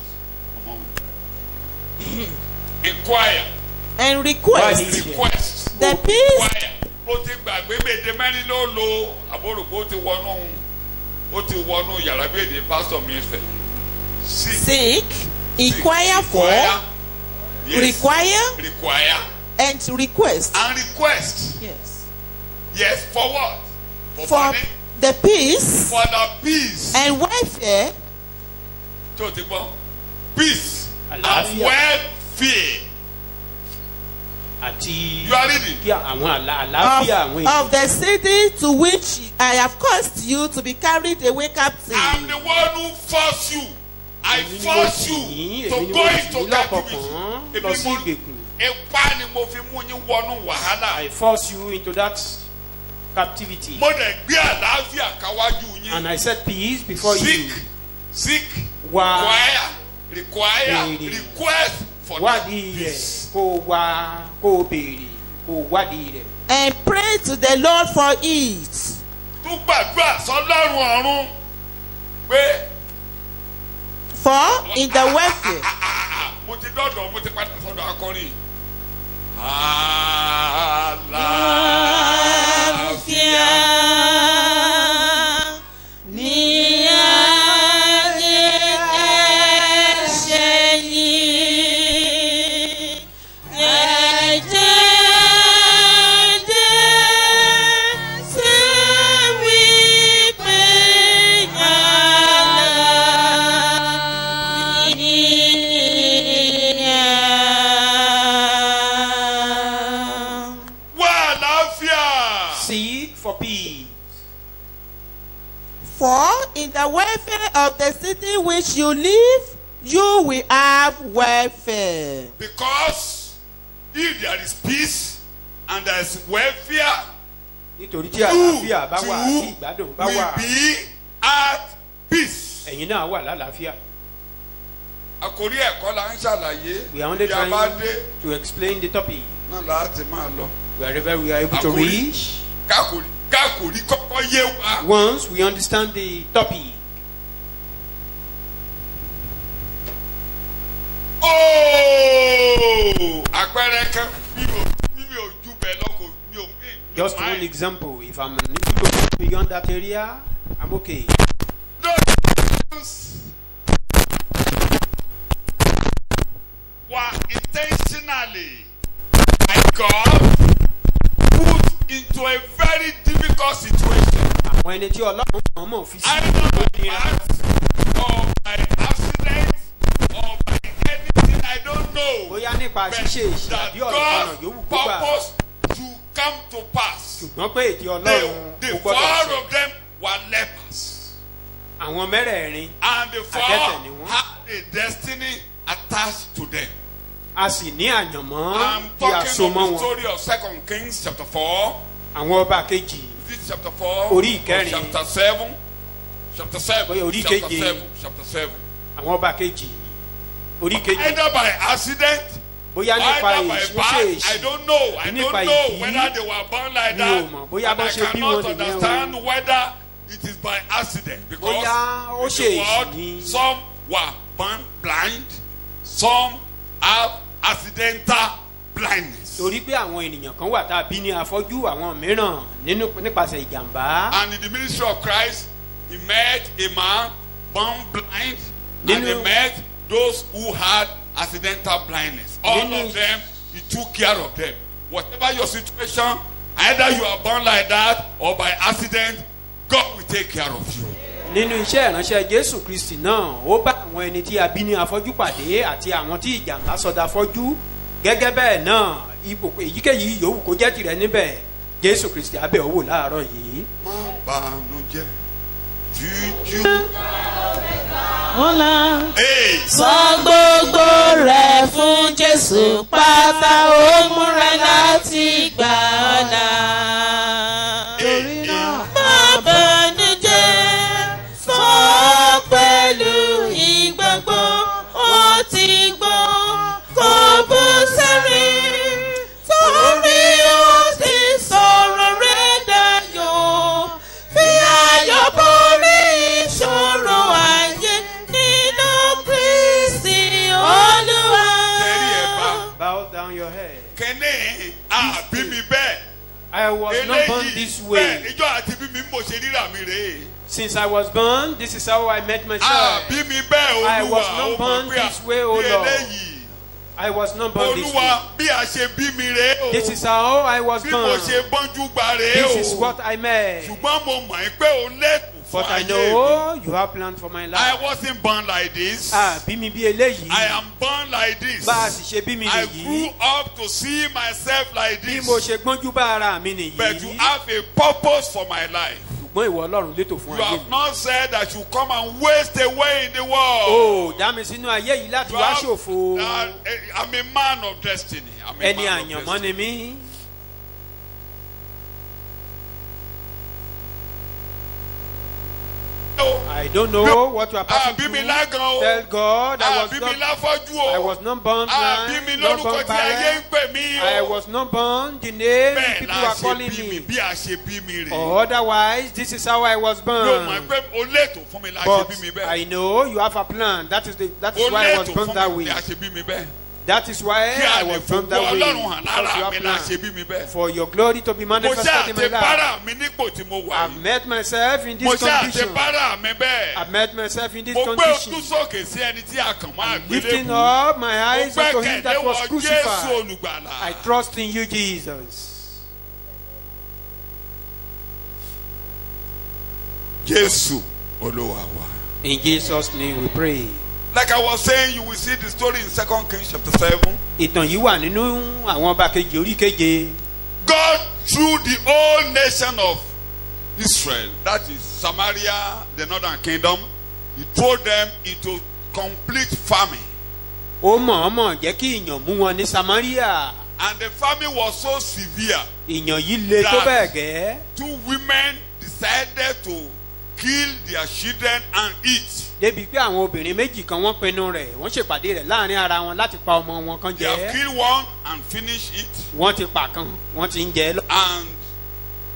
A: Inquire,
C: and request.
A: Request.
C: The peace.
A: Require. Ó ti gbàgbé méje mẹ́rin ló lo àbóròpó ó ti wọnú yàrá gbèdé pásítọ̀ mi fẹ́.
C: Seek, inquire for,
A: yes. Require.
C: And request.
A: And request.
C: Yes.
A: Yes, for what?
C: For
A: money?
C: The peace.
A: For the peace.
C: And welfare.
A: Peace and welfare. You are reading.
C: Of the city to which I have caused you to be carried away captive.
A: I'm the one who forced you. I force you to go into captivity.
B: I force you into that captivity. And I said peace before you.
A: Seek, require, request for peace.
C: And pray to the Lord for it. For in the welfare. For in the welfare of the city which you live, you will have welfare.
A: Because if there is peace and there is welfare, you will be at peace.
B: We are only trying to explain the topic. Wherever we are able to reach. Once we understand the topic. Just one example. If I'm unable to go beyond that area, I'm okay.
A: Were intentionally by God put into a very difficult situation. Either by accident or by anything I don't know. But that God's purpose to come to pass. The four of them were lepers. And the four had a destiny attached to them. I'm talking of the story of 2 Kings chapter 4. This chapter 4, chapter 7. Chapter 7. Either by accident, either by birth, I don't know. I don't know whether they were born like that. And I cannot understand whether it is by accident. Because in the world, some were born blind, some have accidental blindness.
B: And in
A: the ministry of Christ, he met a man born blind, and he met those who had accidental blindness. All of them, he took care of them. Whatever your situation, either you are born like that or by accident, God will take care of you.
B: Nínú iṣẹ́ ìránṣẹ́ Jésù Kristi náà, ó bá àwọn ẹni tí a bí ní afọ́jú pàdé àti àwọn tí ìjàmbá sọdá fọ́jú. Gẹ́gẹ́ bẹ́ẹ̀ náà, ipò èyíkéyìí yòówù kó jẹ́ tirẹ̀ níbẹ̀. Jésù Kristi á bẹ̀ ọ́ wò láàárọ̀ yìí.
A: Má bànújẹ́, jújú.
C: Ọlá. Sọ gbogbo rẹ̀ fún Jésù pátá, ó múra láti gbà ọ́ là. Torí náà, má bànújẹ́, sọ pẹ̀lú ìgbàgbọ́, ó ti gbọ́, kò bú sẹ́rìn, torí ó ti sọ̀rọ̀ rẹ̀ dayọ̀, fi ayọ̀ borí ìṣòro ayé nínú Kristi Olúwa.
B: Bow down your head. I was not born this
A: bẹ́ẹ̀
B: way.
A: ìjọ àti bí mi mo ṣe ríra mi rèé.
B: Since I was born, this is how I met myself.
A: Bí mi bẹ́ẹ̀
B: I
A: Olúwa
B: was
A: ó
B: not
A: mọ̀
B: born
A: pé
B: this way, O
A: bí
B: Lord.
A: eléyìí.
B: I was not born this way.
A: Olúwa bí a ṣe bí mi rèé o.
B: This is how I was
A: Bí mo
B: born.
A: ṣe bọ́njú gba rèé o.
B: This is what I meant.
A: Ṣùgbọ́n mo mọ̀ ẹ́ pé o lẹ́kùn fún
B: But I
A: ayé mi.
B: know you have planned for my
A: I
B: life.
A: wasn't born like this.
B: Bí mi bí eléyìí.
A: I am born like this.
B: Bá a sì ṣe bí mi
A: I
B: nìyí.
A: grew up to see myself like
B: Bí
A: this.
B: mo ṣe gbọ́njú bá ara mi
A: But you
B: nìyí.
A: have a purpose for my life.
B: Ṣùgbọ́n ìwọ Ọlọ́run létò fún
A: You
B: ayé
A: have
B: mi.
A: not said that you come and waste away in the world.
B: Ó dá mi sínú ayé yìí láti
A: You
B: wá
A: have-
B: ṣòfò.
A: I'm a man of destiny. I'm a
B: Ẹni
A: man of
B: àyànmọ́
A: destiny.
B: ni mí. I don't know what you are passing
A: Bí mi
B: through.
A: lágan o.
B: Tell God I was
A: Bí mi
B: not,
A: láfọ́jú o.
B: I was not born
A: Bí mi
B: blind, not
A: lórúkọ
B: born
A: tí ayé ń
B: barren.
A: pè mí o.
B: I was not born the name
A: Bẹ́ẹ̀
B: people
A: la
B: are
A: ṣe
B: calling
A: bí mi
B: me.
A: bí a ṣe bí mi rè.
B: Or otherwise, this is how I was
A: Yóò mọ̀
B: born.
A: pé o létò fún mi la ṣe
B: But
A: bí mi bẹ́ẹ̀.
B: I know you have a plan. That is
A: O
B: why I was
A: létò
B: born that
A: fún mi
B: way.
A: la ṣe bí mi bẹ́ẹ̀.
B: That is why
A: Kí a
B: I
A: lè
B: was born
A: fògo
B: that way.
A: Ọlọ́run hàn
B: Because you
A: lára
B: have
A: mi la
B: plan.
A: ṣe bí mi bẹ́ẹ̀.
B: For your glory to be
A: Mo ṣáà
B: manifested in my
A: ti
B: life.
A: bára mi nípò tí mo wà
B: I've
A: yìí.
B: met myself in
A: Mo
B: this
A: ṣáà ti
B: condition.
A: bára mi bẹ́ẹ̀.
B: I've met myself in this
A: Mo gbé
B: condition.
A: ojú sókè sí ẹni tí a kàn máa
B: Lifting
A: gbélébùú.
B: up my eyes
A: Mo
B: unto him
A: gbẹ́kẹ̀lé
B: that was
A: wọ Jésù
B: crucified.
A: olùgbàlà.
B: I trust in you, Jesus.
A: Jésù Olúwa wa.
B: In Jesus' name we pray.
A: Like I was saying, you will see the story in 2 Kings chapter 7.
B: Ìtàn yìí wà nínú àwọn ọba kejì orí keje.
A: God through the whole nation of Israel, that is Samaria, the northern kingdom, he threw them into complete famine.
B: Ó mọ̀ọ́mọ̀ jẹ́ kí ìyàn mú wọn ní Samaria.
A: And the famine was so severe,
B: Ìyàn yìí le tó bẹ́ẹ̀ gẹ́.
A: 2 women decided to kill their children and eat.
B: Débi pé àwọn obìnrin méjì kan wọ́n pinnu rẹ̀, wọ́n ṣèpàdé rẹ̀ láàrin ara wọn láti pa ọmọ wọn kan
A: They have
B: jẹ.
A: killed one and finished it,
B: Wọ́n ti pa kan, wọ́n ti ń jẹ lọ.
A: and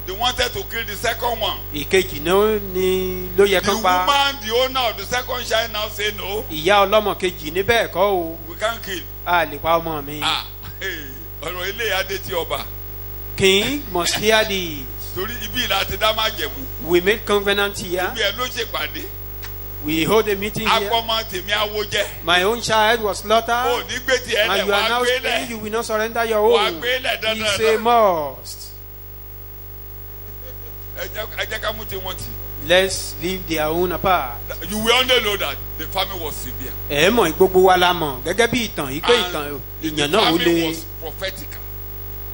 A: they wanted to kill the second one.
B: Ìkejì náà ni ló yẹ
A: The
B: kán pa.
A: woman, the owner of the second child, now say no,
B: Ìyá ọlọ́mọ kejì ní bẹ́ẹ̀ kọ́ o.
A: we can't kill.
B: A lè pa ọmọ mi.
A: Ọ̀rọ̀ ilé adé tí ọba.
B: King must hear this.
A: Torí ibi ìlà ti dá má jẹ̀mú.
B: We made covenant here.
A: Ibi ẹ̀ ló ṣèpàdé.
B: We hold a meeting here.
A: Akọ́mọ tèmi awo jẹ́.
B: My own child was
A: O
B: slaughtered.
A: ní gbé tiẹ̀
B: And
A: lẹ̀
B: you
A: wá
B: are now saying
A: gbélẹ̀.
B: you will not surrender your
A: Wá
B: own.
A: gbélẹ̀
B: It's a
A: dandan.
B: must.
A: Ẹ jẹ́ ká mú tiwọn tì.
B: Let's leave their own apart.
A: You will only know that the famine was severe.
B: Ẹ mọ̀ gbogbo wa la mọ̀ gẹ́gẹ́ bí ìtàn yìí pé ìtàn
A: The
B: ìyàn náà ó
A: famine
B: le.
A: was prophetical.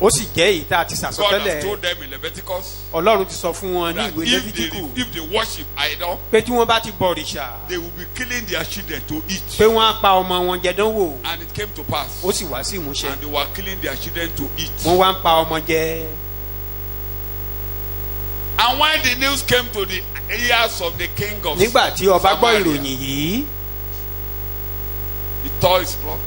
B: Ó sì jẹ́ èyí tá a ti
A: God has
B: sàsọtẹ́lẹ̀.
A: told them in Leviticus
B: Ọlọ́run ti sọ fún wọn ní
A: that
B: ìwé Lẹ́fítíkù
A: if they worship idol,
B: pé tí wọ́n bá ti bọ̀rìṣà
A: they will be killing their children to eat.
B: pé wọ́n á pa ọmọ wọn jẹ dánwò.
A: And it came to pass.
B: Ó sì wá sí ìmúṣẹ.
A: And they were killing their children to eat.
B: Wọ́n wá ń pa ọmọ jẹ.
A: And when the news came to the ears of the king of
B: Nígbà tí ọba gbọ́
A: Samaria,
B: ìròyìn yìí,
A: he tore his cloth.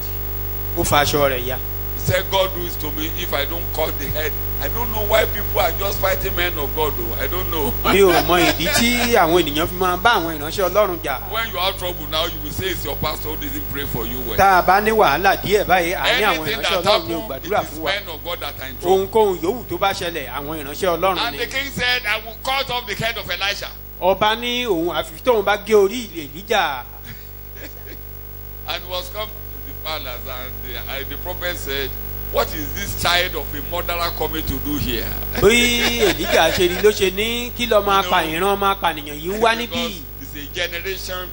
B: ó fa aṣọ rẹ̀ ya.
A: He said, God do it to me if I don't cut the head. I don't know why people are just fighting men of God though. I don't know.
B: Mi ò mọ ìdí tí àwọn ènìyàn fi máa bá àwọn ìránṣẹ́ Ọlọ́run jà.
A: When you have trouble now, you will say it's your pastor who didn't pray for you well.
B: Tá a bá ní wàhálà díẹ̀ báyìí, àní àwọn
A: Anything
B: ìránṣẹ́
A: that
B: Ọlọ́run ni ò
A: happened,
B: gbàdúrà
A: it is
B: fún wa.
A: men of God that are in trouble.
B: Ohunkóhun yòówù tó bá ṣẹlẹ̀, àwọn ìránṣẹ́ Ọlọ́run
A: And the
B: ni.
A: king said, I will cut off the head of Elisha.
B: Ọba ní òun àfi tóun bá gé orí ilé Èlíjà.
A: And was come to the palace, and the prophet said, what is this child of a murderer coming to do here?
B: Bí Èlíjà ṣe rí ló ṣe ní kí lọ́ọ́ máa pa ìran máa pànìyàn yìí ń wá níbí.
A: Because it's a generation,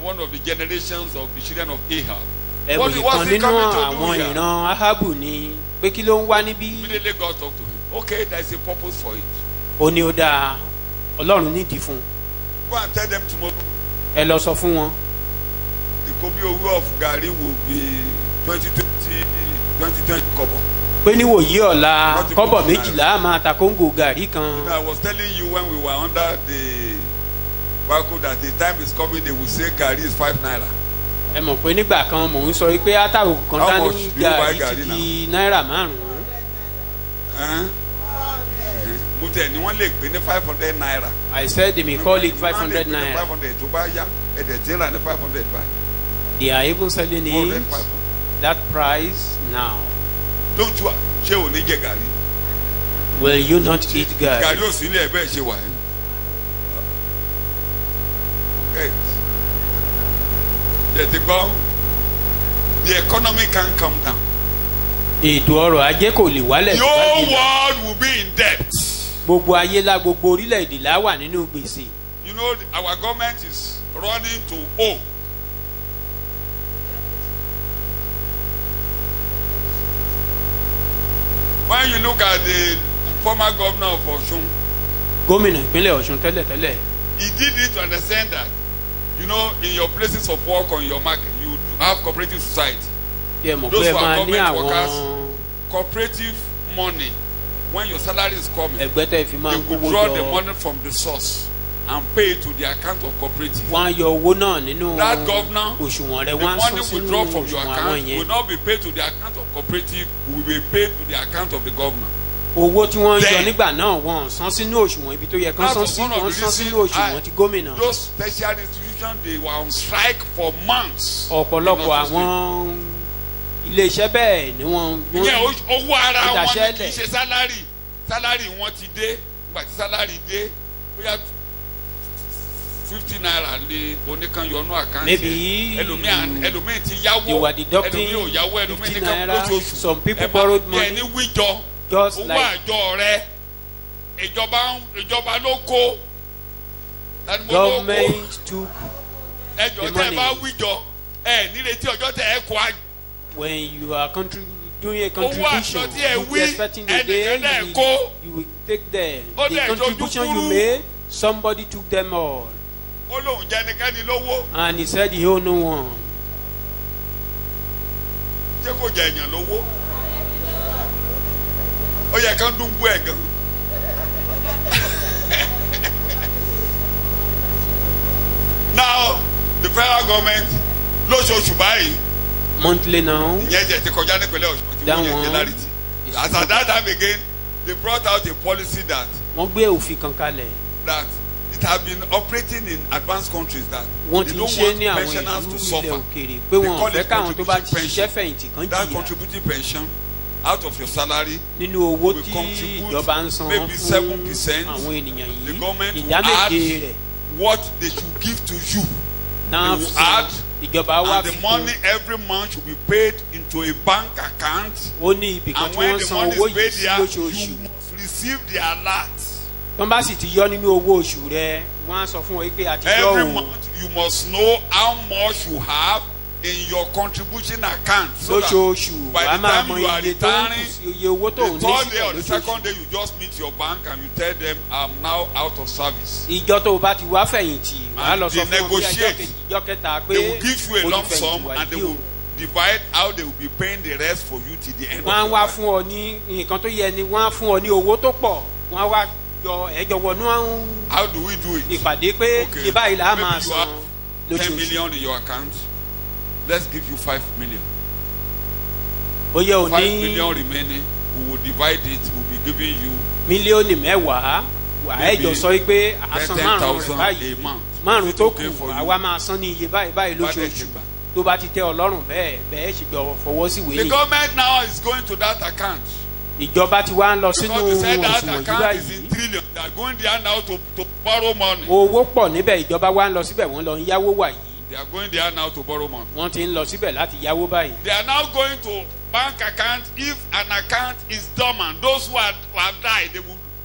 A: one of the generations of the children of Ahab.
B: Ẹ̀bùn
A: What's
B: nìkan
A: he
B: nínú
A: coming to do
B: àwọn
A: here?
B: ìran Ahabu ni pé kí ló ń wá níbí.
A: Immediately God talked to him. Okay, there is a purpose for it.
B: Ó ní ó dáa, Ọlọ́run nídìí fún un.
A: Go and tell them tomorrow.
B: Ẹ lọ sọ fún wọn.
A: The Kobe owó of Gari will be 2020 kobo.
B: Pé níwòyí ọ̀la kọ́bọ̀ méjìlá máa ta kóńgò gàrí kan.
A: I was telling you when we were under the barcode that the time is coming they will say Gari is 5 naira.
B: Ẹ mọ̀ pé nígbà kan mò ń sọ pé átàrò kan
A: How
B: dání
A: much do you buy
B: gàrí
A: gàrí
B: ti di náírà 5.
A: Mo tẹ̀ ni wọ́n lè pè ní 500 naira.
B: I said they may call it 500 naira.
A: 500 tó bá yá ẹ̀dẹ̀ tí ń rà ní 500 báyìí.
B: They are even selling
A: More than
B: it
A: 500.
B: that price now.
A: Don't you ṣé o ní jẹ gàrí?
B: Will you not eat
A: gàrí
B: gari?
A: ò sí ilé ẹ̀ bẹ́ẹ̀ ṣe wà ẹ́. Tètè gbọ́, the economy can come down.
B: Ètò ọrọ̀ ajé kò lè wálẹ̀
A: The whole world will be in debt.
B: gbogbo ayé la gbogbo orílẹ̀-èdè la wà nínú gbèsè.
A: You know, our government is running to owe. When you look at the former governor of Osun,
B: gómìnà ìpínlẹ̀ Ọ̀ṣun tẹ́lẹ̀tẹ́lẹ̀
A: he did it to understand that, you know, in your places of work or in your market, you have cooperative society.
B: yẹ mọ̀
A: Those
B: pé ẹ
A: who are
B: máa ní
A: government
B: àwọn
A: workers, cooperative money, when your salary is coming,
B: ẹgbẹ́ tẹ́ fi máa
A: they
B: ń
A: could
B: kówó
A: draw the
B: jọ.
A: money from the source and pay it to the account of cooperative.
B: Wọ́n á yọ owó náà nínú
A: That governor,
B: òṣùwọ̀n rẹ̀
A: the
B: wọ́n á
A: money
B: san
A: we
B: sínú
A: draw from your
B: òṣùwọ̀n àwọn
A: account
B: yẹn.
A: will not be paid to the account of cooperative, will be paid to the account of the governor.
B: Owó tí wọ́n ń yọ
A: Then-
B: nígbà náà wọ́n san sínú òṣùwọ̀n ibi tó yẹ kán san sí
A: One of
B: wọ́n
A: the
B: san
A: reasons
B: sínú òṣùwọ̀n ti gómìnà.
A: those special institutions, they were on strike for months.
B: Ọ̀pọ̀lọpọ̀
A: in Osun State.
B: àwọn iléeṣẹ́ bẹ́ẹ̀ ni wọ́n
A: Ìyẹn owó ara wọn ni
B: ìdáṣẹ́lẹ̀.
A: kì í ṣe sálárì. Sálárì wọn ti dé. Nígbà tí sálárì dé, bóyá 50 naira lé oníkan yọnú àkáǹtì.
B: Maybe
A: ẹlòmíì ti yáwó.
B: you were deducting
A: ẹlòmíì ò yáwó, ẹlòmíì
B: 50
A: ní ká
B: naira.
A: lóṣooṣù.
B: Some people borrowed money.
A: Ẹni wíjọ.
B: just
A: Owó
B: like
A: àjọ rẹ. Ìjọba ló kó. Tani mo ló kó?
B: government took
A: Ẹjọ́
B: the
A: tẹ́ ẹ bá
B: money.
A: wíjọ. Nírètí ọjọ́ tẹ́ ẹ kó àjọ.
B: when you are doing a
A: Owó
B: contribution
A: àjọ tí ẹ
B: you
A: wí
B: be expecting the day
A: ẹnìkan náà
B: you
A: kó.
B: will take them
A: Ó
B: the
A: dẹ̀
B: contribution
A: dojú
B: you
A: kúrú.
B: made somebody took them all
A: Ó lóun jẹ́ ẹnikẹ́ni lówó.
B: and he said he owe no one.
A: Ṣé kò jẹ èèyàn lówó? Ó yẹ kán dún bú ẹ̀ gan. Now the federal government lóṣooṣù báyìí
B: monthly now
A: ìyẹn jẹ ti kọjá nípínlẹ̀ Ọ̀ṣun tí
B: That
A: wọ́n yẹ
B: one
A: clarity.
B: is
A: As at that time again they brought out a policy that
B: wọ́n gbé òfin kan kalẹ̀
A: it has been operating in advanced countries that
B: wọ́n
A: they
B: ti ń
A: don't
B: ṣe
A: want
B: ní àwọn
A: pensioners to
B: ìlú ilẹ̀
A: suffer.
B: òkèèrè pé
A: They
B: wọn ò
A: call
B: fẹ́
A: it
B: káwọn tó bá ti
A: contributing
B: ṣiṣẹ́
A: pension.
B: fẹ̀yìntì kan
A: That
B: jìyà
A: contributing pension out of your salary
B: nínú owó
A: will
B: tí
A: contribute
B: ìjọba ń san
A: maybe
B: fún
A: 7%.
B: àwọn ènìyàn
A: The
B: yìí
A: government will
B: ìdá méje
A: add
B: rẹ̀
A: what they should give to you.
B: náà
A: They will
B: san
A: add,
B: ìjọba wá
A: and the
B: fi
A: money
B: kún
A: every month should be paid into a bank account.
B: ó ní ibì kan
A: And
B: tí
A: when
B: wọ́n
A: the
B: san
A: money
B: owó
A: is
B: yìí
A: paid
B: sí
A: there,
B: lóṣooṣù
A: you must receive the alert.
B: wọ́n bá sì ti yọ nínú owó oṣù rẹ̀ wọ́n á sọ fún ọ pé a ti yọ
A: Every
B: o
A: month you must know how much you have in your contribution account. So that
B: lóṣooṣù
A: by
B: wàá
A: the
B: máa
A: time
B: mọ
A: you are
B: iye tó ń kù
A: retiring,
B: sí iye owó tó ń
A: the
B: lé
A: third day
B: sílẹ̀
A: or the second
B: lóṣooṣù.
A: day you just meet your bank and you tell them I'm now out of service.
B: ìjọ tó o bá ti wá fẹ̀yìntì wàá
A: And
B: lọ
A: they
B: sọ fún wọn bí ọjọ́
A: negotiate.
B: kejì ìjọ kẹta pé
A: They will give you a
B: o ti
A: lump
B: fẹ̀yìntì
A: sum
B: wá
A: and they
B: yìí o.
A: will divide how they will be paying the rest for you till the end
B: wọ́n á
A: of
B: wá
A: your life.
B: fún ọ ní nǹkan tó yẹ ni wọ́n á fún ọ ní owó tó pọ̀ wọ́n á wá jọ ẹjọ wọnú
A: How do we do it?
B: ìpàdé pé
A: Okay.
B: iye báyìí là á máa
A: Maybe you
B: san
A: have 10
B: lóṣooṣù.
A: million in your account. Let's give you 5 million.
B: ó yẹ ò
A: 5
B: ní
A: million remaining, we will divide it, we will be giving you
B: mílíọ̀nù mẹ́wàá wàá
A: Maybe
B: ẹjọ sọ pé àásán márùn-ún
A: 10,000
B: rẹ̀ báyìí
A: a month.
B: márùn-ún tó kù
A: Okay for you.
B: àwa máa san ní iye báyìí báyìí
A: Bá dẹ̀
B: lóṣooṣù
A: ṣe gbà.
B: tó bá ti tẹ́ ọlọ́run bẹ́ẹ̀ bẹ́ẹ̀ ṣe jọ fọwọ́ sí
A: The
B: wèé
A: government now is going to that account.
B: ìjọba ti wá ń lọ sínú
A: Because they said that
B: òṣùwọ̀n yìí
A: account is
B: báyìí
A: in trillions. They are going there now to borrow money.
B: owó pọ̀ níbẹ̀ ìjọba wá ń lọ síbẹ̀ wọ́n lọ ń yáwó wà yìí
A: They are going there now to borrow money.
B: wọ́n ti ń lọ síbẹ̀ láti yáwó báyìí.
A: They are now going to bank account if an account is dormant. Those who have died,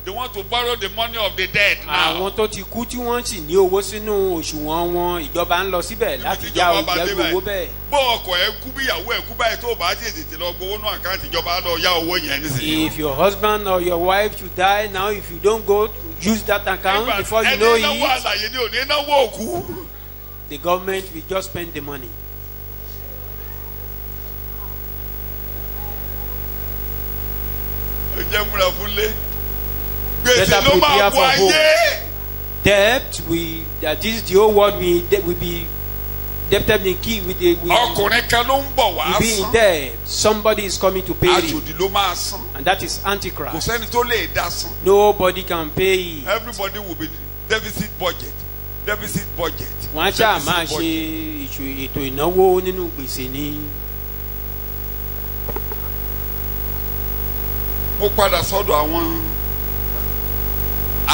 A: they want to borrow the money of the dead now.
B: àwọn tó ti kú tí wọ́n sì ní owó sínú òṣùwọ̀n wọn ìjọba ń lọ síbẹ̀ láti já ìjẹ́rú owó bẹ́ẹ̀.
A: Bó ọkọ̀ ẹ kú bí ìyàwó ẹ kú báyìí tó o bá tètè lọ gbowó náà àkáǹtì ìjọba lọ yá owó yẹn nísìnyí.
B: If your husband or your wife should die now if you don't go to use that account before you know
A: Ẹni náwó
B: it
A: àlàyé ni ò ní náwó òkú.
B: the government will just spend the money.
A: Ẹ jẹ́ múra fúnlé. Gbèsè
B: Better
A: ló máa
B: prepare
A: bu
B: for home.
A: ayé.
B: Debt that is the whole world will be debted in key with the
A: Ọkùnrin kan ló ń bọ̀ wá
B: will be in
A: san.
B: debt somebody is coming to pay it
A: Aṣòdì ló máa san.
B: and that is
A: Kò
B: antichrist.
A: sẹ́ni tó lè dá san.
B: Nobody can pay it.
A: Everybody will be deficit budget. Deficit budget.
B: wọ́n á ṣáà
A: Deficit
B: máa
A: budget.
B: ṣe ètò ìnáwó nínú gbèsè ní.
A: Mo padà sọ́dọ̀ àwọn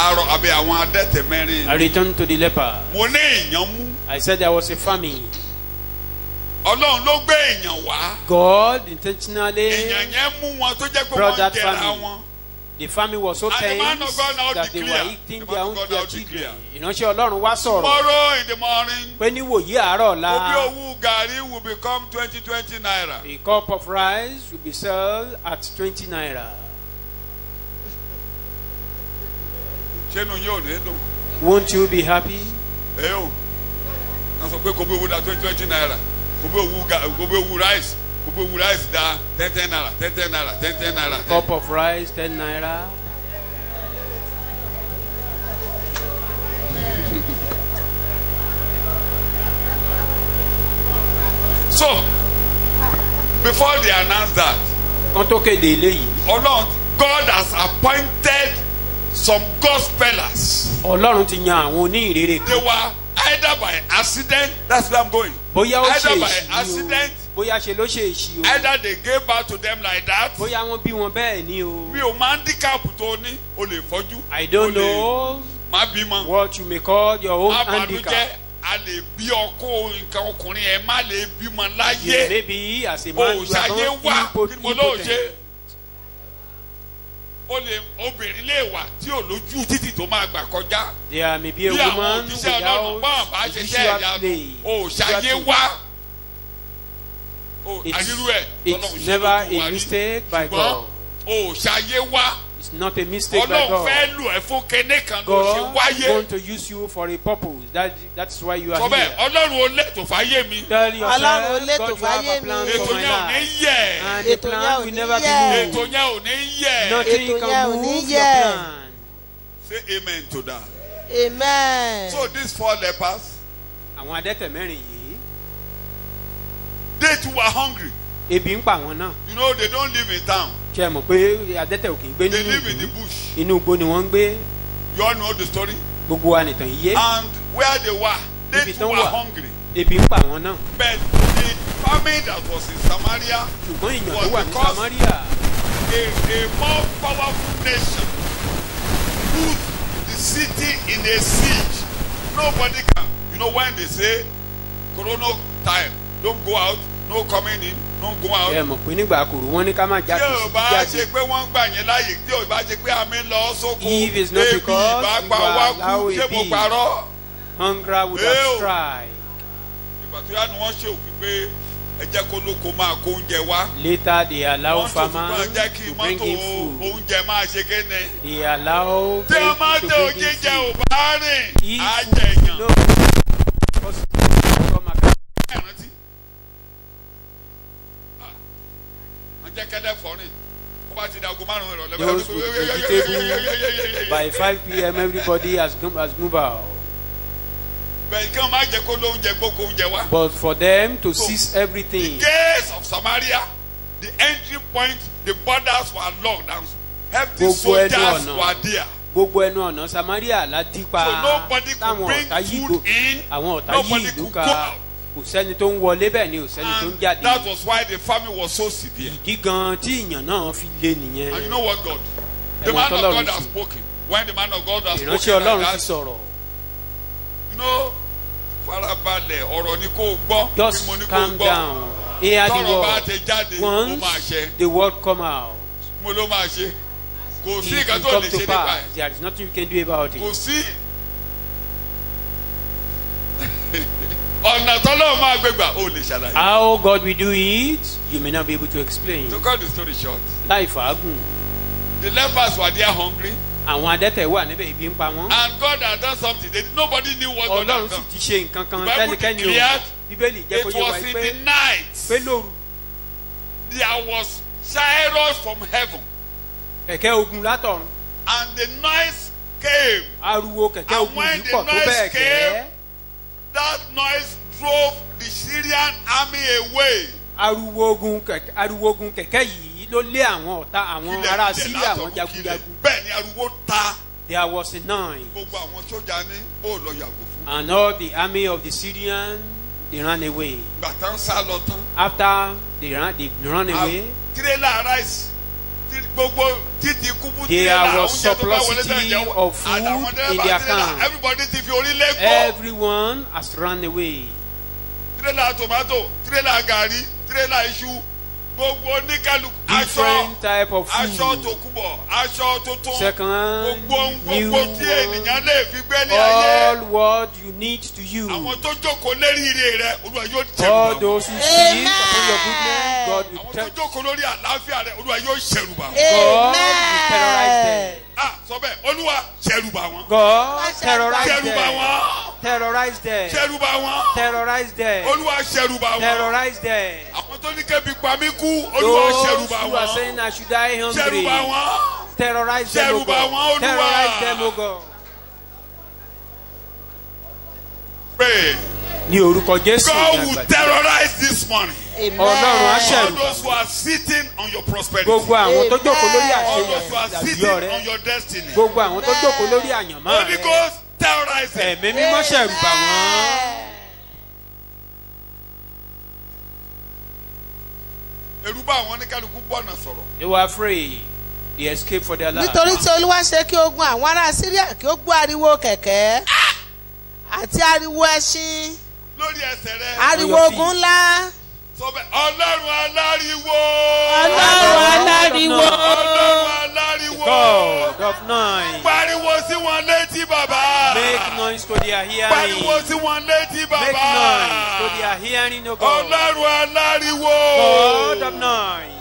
A: arọ àbí àwọn adẹ́tẹ̀ mẹ́rin.
B: I returned to the leper.
A: Mo ní èèyàn mú.
B: I said there was a famine.
A: Ọlọ́run ló gbé èèyàn wá.
B: God intentionally
A: Èèyàn yẹn mú wọn tó jẹ́ pé
B: brought
A: wọ́n
B: that
A: jẹra
B: famine.
A: wọn.
B: The family was so
A: And the man
B: tense
A: of God now
B: that they were
A: declare.
B: eating
A: The
B: their
A: man
B: own
A: of God now
B: children.
A: declare.
B: Ìránṣẹ́ Ọlọ́run wá sọ̀rọ̀
A: Tomorrow in the morning,
B: pé níwòyí àárọ̀
A: obi
B: ọ̀la
A: owu gari will become 20 naira.
B: a cup of rice will be sold at 20 naira.
A: Ṣé inú yóò ní dùn?
B: Won't you be happy?
A: Ẹ o, wọ́n sọ pé kò bí owó da 20 naira. Kò bí owó rice. Kò bí owó rice da 10 naira, 10 naira, 10 naira.
B: Cup of rice 10 naira.
A: So, before they announce that,
B: Kan tó kéde eléyìí,
A: Ọlọ́run, God has appointed some gospelers.
B: Ọlọ́run ti yan àwọn oníhìnrere
A: They
B: kan.
A: were either by accident, that's where I'm going.
B: Bóyá ó ṣe
A: Either by
B: èṣì
A: accident,
B: o, bóyá ṣe ló ṣe èṣì o,
A: either they gave birth to them like that.
B: bóyá wọ́n bí wọn bẹ́ẹ̀ ni o.
A: Mi ò máa ń handicap tó ní, o lè fọ́jú.
B: I don't
A: o lè
B: know
A: má bímọ.
B: what you may call your own
A: Má
B: handicap.
A: bànújẹ́, a lè bí ọkọ nǹkan ọkùnrin ẹ̀ má lè bímọ
B: You
A: láyé.
B: may be as a
A: O
B: man you are
A: ṣayé
B: not
A: wá kí ni mo lóò ṣe.
B: impotent.
A: Obìnrin lè wà tí ò lójú títì tó máa gbà kọjá.
B: There may be a
A: Bí àwọn
B: woman
A: òjíṣẹ́ Ọlọ́run báwọn bá
B: without
A: ṣe ṣẹ́
B: visual
A: ìyanu,
B: play.
A: o ṣayé wá. Àdírú ẹ̀
B: It's
A: tọ́lọ́run ṣe
B: never
A: lójú wa
B: a
A: rí.
B: mistake by
A: Ṣùgbọ́n
B: God.
A: o ṣayé wá.
B: It's not a mistake by
A: Ọlọ́run
B: God.
A: fẹ́ lù ẹ́ fún kéne kan ló ṣe
B: God
A: wáyé.
B: want to use you for a purpose. That's why you
A: Sọ
B: are
A: bẹ́ẹ̀
B: here.
A: Ọlọ́run ò lẹ́tò fáyé mi.
B: Tell
C: Ọlọ́run
B: yourself,
C: lè
B: God,
C: tó
B: you have
C: fáyé
B: a plan
C: mi.
B: for
A: Ètò
B: my
A: yẹn ò ní
B: life.
A: yẹ̀.
B: And the
C: Ètò yẹn
B: plan
C: ò
B: will
C: ní
B: never be
C: yẹ̀.
B: moved.
A: Ètò yẹn ò ní yẹ̀.
B: Nothing
C: Ètò
B: can
C: yẹn ò ní
B: move your
C: yẹ̀.
B: plan.
A: Say amen to that.
C: Amen.
A: So these 4 lepers,
B: Àwọn adẹ́tẹ̀ mẹ́rin yìí,
A: they too were hungry.
B: ebi ń pa àwọn náà.
A: You know they don't live in town.
B: Ṣé ẹ mọ̀ pé adẹ́tẹ̀ ò kì í gbé
A: They
B: nínú
A: live in the
B: ìlú?
A: bush.
B: Inú igbó ni wọ́n ń gbé.
A: You all know the story.
B: Gbogbo wa nìtàn yìí yé.
A: And where they were, they
B: Ibi
A: too
B: tán
A: were
B: wà.
A: hungry.
B: Ebi ń pa àwọn náà.
A: But the famine that was in Samaria,
B: Ṣùgbọ́n ìyàn tó
A: was
B: wà ní
A: because
B: Samaria,
A: a more powerful nation put the city in a siege. Nobody can. You know when they say corona time, don't go out, no coming in, no go out.
B: ẹ mọ̀ pé nígbà kòrò wọ́n ní ká má
A: Tí
B: jáde
A: ò
B: sí
A: bá
B: jáde.
A: ṣe pé wọ́n gbà yín láàyè, tí ò bá ṣe pé àmì lọ sóko,
B: If it's not
A: ebi
B: because
A: ìbá
B: you
A: pa wá
B: are
A: kú,
B: allow
A: ṣé
B: a
A: mo
B: bee.
A: parọ́?
B: Hunger would
A: Ew.
B: have strike.
A: Ìgbà tó yá ni wọ́n ṣe òfin pé ẹ jẹ́ kó lóko máa kó oúnjẹ wá.
B: Later they allow
A: Wọ́n tó tún
B: farmers
A: máa jẹ́ kí
B: to bring
A: mọ́tò
B: in food.
A: oúnjẹ máa ṣe kéne.
B: They allow
A: Tí wọ́n máa
B: people
A: tẹ
B: to bring in
A: òjíjẹ ò
B: food.
A: bá rìn, á
B: If
A: jẹ
B: food
A: èèyàn.
B: no because come again.
A: Ẹ rántí? Wọ́n jẹ́ kẹ́lẹ́ fọ́rin. Ó bá ti di aago márùn-ún ìrọ̀lẹ́.
B: Those with vegetable, by 5 p.m. everybody has moved out.
A: Bẹ́ẹ̀ kí wọ́n máa jẹ́ kó lóúnjẹ gbókò oúnjẹ wá.
B: But for them to
A: So,
B: seize
A: The
B: everything,
A: gates of Samaria, the entry point, the borders were locked and heavy
B: Gbogbo ẹnu
A: soldiers
B: ọ̀nà.
A: were there.
B: gbogbo ẹnu ọ̀nà Samaria la dí pa.
A: So nobody could
B: Táwọn
A: bring
B: ọ̀tá yí
A: food in,
B: àwọn ọ̀tá yí
A: nobody
B: ìlú
A: could
B: ká.
A: go out.
B: Kò sẹ́ni tó ń wọlé bẹ́ẹ̀ ni kò sẹ́ni tó ń
A: And
B: jáde.
A: that was why the famine was so severe.
B: Ìdí gan tí ìyàn náà fi lé
A: And you
B: nìyẹn.
A: know what God? The
B: Ẹ̀wọ̀n
A: man of
B: tọ́lọ́run
A: God has
B: sí.
A: spoken. When the man of God has
B: Ìránṣẹ́
A: spoken
B: Ọlọ́run
A: like
B: ti
A: that,
B: sọ̀rọ̀.
A: you know, farabalẹ̀ ọ̀rọ̀ ni kò gbọ́.
B: Just
A: bí mo ní kò
B: calm
A: gbọ́.
B: down. Hear the
A: Tọ́rọ̀ bá
B: word.
A: ti jáde, ó máa
B: Once
A: ṣe.
B: the word come out,
A: Mo ló máa ṣe. Kò sí
B: it
A: nǹkan
B: will
A: tó
B: come
A: lè
B: to
A: ṣe nípa
B: pass.
A: ẹ̀.
B: There is nothing you can do about
A: Kò
B: it.
A: sí. Ọ̀nà tọ́lọ́ máa gbégbà ó lè ṣàlàyé.
B: How God will do it, you may not be able to explain.
A: To cut the story short,
B: Láì fàágùn,
A: the lepers were there hungry
B: àwọn adẹ́tẹ̀ wà níbẹ̀ ibi ń pa wọ́n.
A: and God had done something. Nobody knew what God
B: Ọlọ́run
A: had
B: sì
A: done.
B: ti ṣe nǹkan kan
A: The Bible
B: tẹ́nikẹ́ni ò
A: declared
B: Bíbélì jẹ́ kó
A: It
B: yé wa
A: was in
B: pé
A: the night
B: lóru
A: there was Cyrus from heaven
B: kẹ̀kẹ́ ogun látọ̀run
A: and the noise came.
B: ariwo kẹ̀kẹ́
A: And
B: ogun
A: when
B: yìí
A: the
B: pọ̀ tó
A: noise
B: bẹ́ẹ̀ gẹ́
A: came, that noise drove the Syrian army away.
B: ariwo ogun kẹ̀kẹ́ yìí ló lé àwọn ọ̀tá àwọn ará Síríà àwọn jagunjagun.
A: Bẹ́ẹ̀ ni ariwo ta
B: There was a noise
A: gbogbo àwọn sójà ní bó lọ yàgò fún.
B: and all the army of the Syrians they ran away.
A: Gbàtà ń sá lọ tán.
B: After they run away,
A: Tírélà rice tí gbogbo títí kúbú
B: There
A: tirẹ̀là
B: was
A: oúnjẹ tó bá wọlé
B: surplusity
A: sẹ́yìn
B: of food
A: àtàwọn
B: in
A: dẹ́rẹ́bà
B: their
A: tirẹ̀là
B: camp.
A: everybody ti fi orí lé gbọ́.
B: Everyone has run away.
A: tirẹ̀là tomato tirẹ̀là gàrí tirẹ̀là iṣu gbogbo oníkàlùkù
B: Different type of
A: aṣọ tó
B: food.
A: kú bọ̀ aṣọ tuntun
B: Second, new
A: gbogbo tí ènìyàn lè fi gbé ní ayé.
B: all what you need to use.
A: àwọn tó jókòó lérí ire rẹ Olúwa yóò
B: All
A: ṣẹ̀rù bà
B: those who
A: wọ́n.
B: see upon your goodness, God will
A: àwọn tó jókòó lórí àlàáfíà rẹ Olúwa yóò ṣẹ̀rù bà wọ́n.
B: God will terrorize them.
A: Sọ bẹ́ẹ̀ Olúwa ṣẹ̀rù bà wọ́n.
B: God terrorize
A: ṣẹ̀rù bà
B: them.
A: wọ́n.
B: Terrorize them.
A: ṣẹ̀rù bà wọ́n.
B: Terrorize them.
A: Olúwa ṣẹ̀rù bà wọ́n.
B: Terrorize them.
A: àwọn tó ní kébi pa mí kú Olúwa ṣẹ̀rù
B: Those
A: bà
B: who are
A: wọ́n.
B: saying I should die
A: ṣẹ̀rù
B: hungry.
A: bà wọ́n.
B: Terrorize them, O
A: Ṣẹ̀rù bà wọ́n,
B: God.
A: Olúwa.
B: Terrorize them, O God.
A: Pray.
B: Ní orúkọ Jésù
A: God
B: ní
A: will
B: àgbàdo.
A: terrorize this morning.
B: Ọlọ́run á
A: All
B: ṣẹ̀rù.
A: those who are sitting on your prosperity.
B: Gbogbo àwọn tó jókòó lórí
A: All those who are
B: àṣeyọrí
A: sitting
B: rẹ.
A: on your destiny.
B: Gbogbo àwọn tó jókòó lórí àyànmọ́
A: Holy
B: rẹ.
A: Ghost terrorize them.
B: Ẹ̀mí mímọ́ ṣẹ̀rù bà wọ́n.
A: Ẹ̀rù bá àwọn oníkálukú bọ́ọ̀nà sọ̀rọ̀.
B: They were afraid. They escaped for their lives.
C: nítorí tí olúwa ṣe kí ogun àwọn ará síríà kí ó gbọ́ ariwo kẹ̀kẹ́ àti ariwo ẹṣin
A: Lórí ẹsẹ̀ rẹ.
C: ariwo ogun ńlá.
A: Sọ bẹ́ẹ̀ Ọlọ́run aláriwo.
C: Ọlọ́run aláriwo.
A: Ọlọ́run aláriwo.
B: God of night.
A: Pariwo sí wọn létí bàbá.
B: Make noise to their hearing.
A: Pariwo sí wọn létí
B: Make
A: bàbá.
B: noise to their hearing, O God.
A: Ọlọ́run aláriwo.
B: God of night.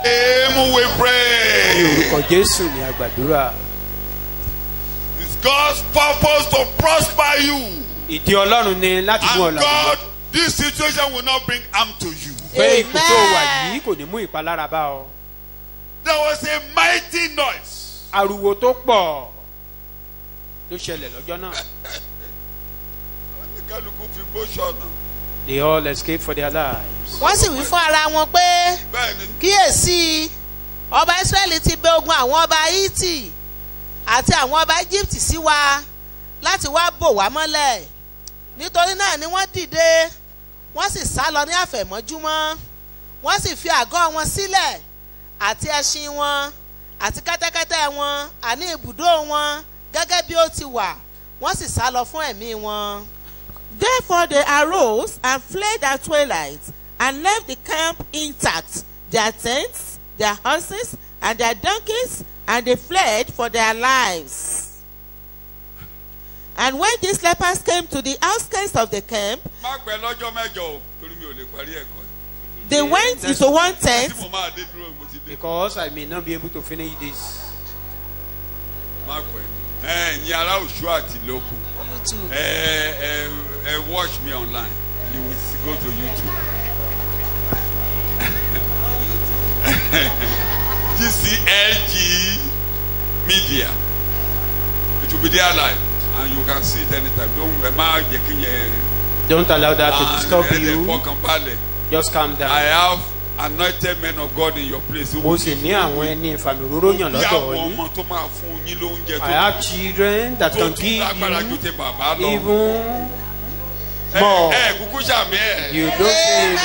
A: Amen we pray.
B: Ní orúkọ Jésù ní àgbàdúrà.
A: It's God's purpose to prosper you.
B: Ìdí Ọlọ́run ni láti mú
A: And
B: ọ̀la
A: God,
B: jùlọ.
A: this situation will not bring harm to you.
B: Pé ipò tó wà yìí kò ní mú ìpalára bá ọ.
A: There was a mighty noise.
B: Ariwo tó pọ̀ ló ṣẹlẹ̀ lọ́jọ́ náà.
A: Oníkálukú fi gbó ṣọ̀nà.
B: They all escaped for their lives.
C: wọ́n sì wí fún ara wọn pé
A: Bẹ́ẹ̀ni,
C: kíyèsí ọba Ísírẹ́lì ti bẹ ogun àwọn ọba Hítì àti àwọn ọba Íjíbítì sí wa láti wá bò wá mọ́lẹ̀ nítorí náà ni wọ́n dìde wọ́n sì sá lọ ní àfẹ̀mọ́júmọ́ wọ́n sì fi àgọ́ wọn sílẹ̀ àti ẹṣin wọn àti kẹ́tẹ́kẹ́tẹ́ wọn àní ibùdó wọn gẹ́gẹ́ bí ó ti wà wọ́n sì sá lọ fún ẹ̀mí wọn.
E: Therefore they arose and fled at twilight, and left the camp intact, their tents, their horses, and their donkeys, and they fled for their lives. And when these lepers came to the outskirts of the camp,
A: má pẹ́ lọ́jọ́ mẹ́jọ o, torí mi ò lè parí ẹ̀kọ́.
E: they went into one tent.
A: Tí mo máa dé dúró mo ti dé.
B: Because I may not be able to finish this.
A: Má pẹ́. Ẹ̀yin ará Òṣù àti Lóko. Watch me online. You will go to YouTube. GCLG Media. It will be there live, and you can see it anytime.
B: Don't allow that to disturb you.
A: Fọkànbalẹ̀.
B: Just calm
A: I
B: down.
A: have anointed men of God in your place. who
B: Mo
A: will
B: sì
A: give
B: ní
A: you
B: àwọn
A: food.
B: ẹni ìfàmìróró yàn
A: Bí
B: lọ́dọ̀
A: àwọn
B: yìí.
A: ọmọ tó máa fún yín lóúnjẹ
B: I have children that
A: tó
B: can
A: tún
B: give
A: lágbára ju
B: you
A: ti bàbá lọ.
B: even more.
A: Kúkú sàmì ẹ̀.
B: You don't say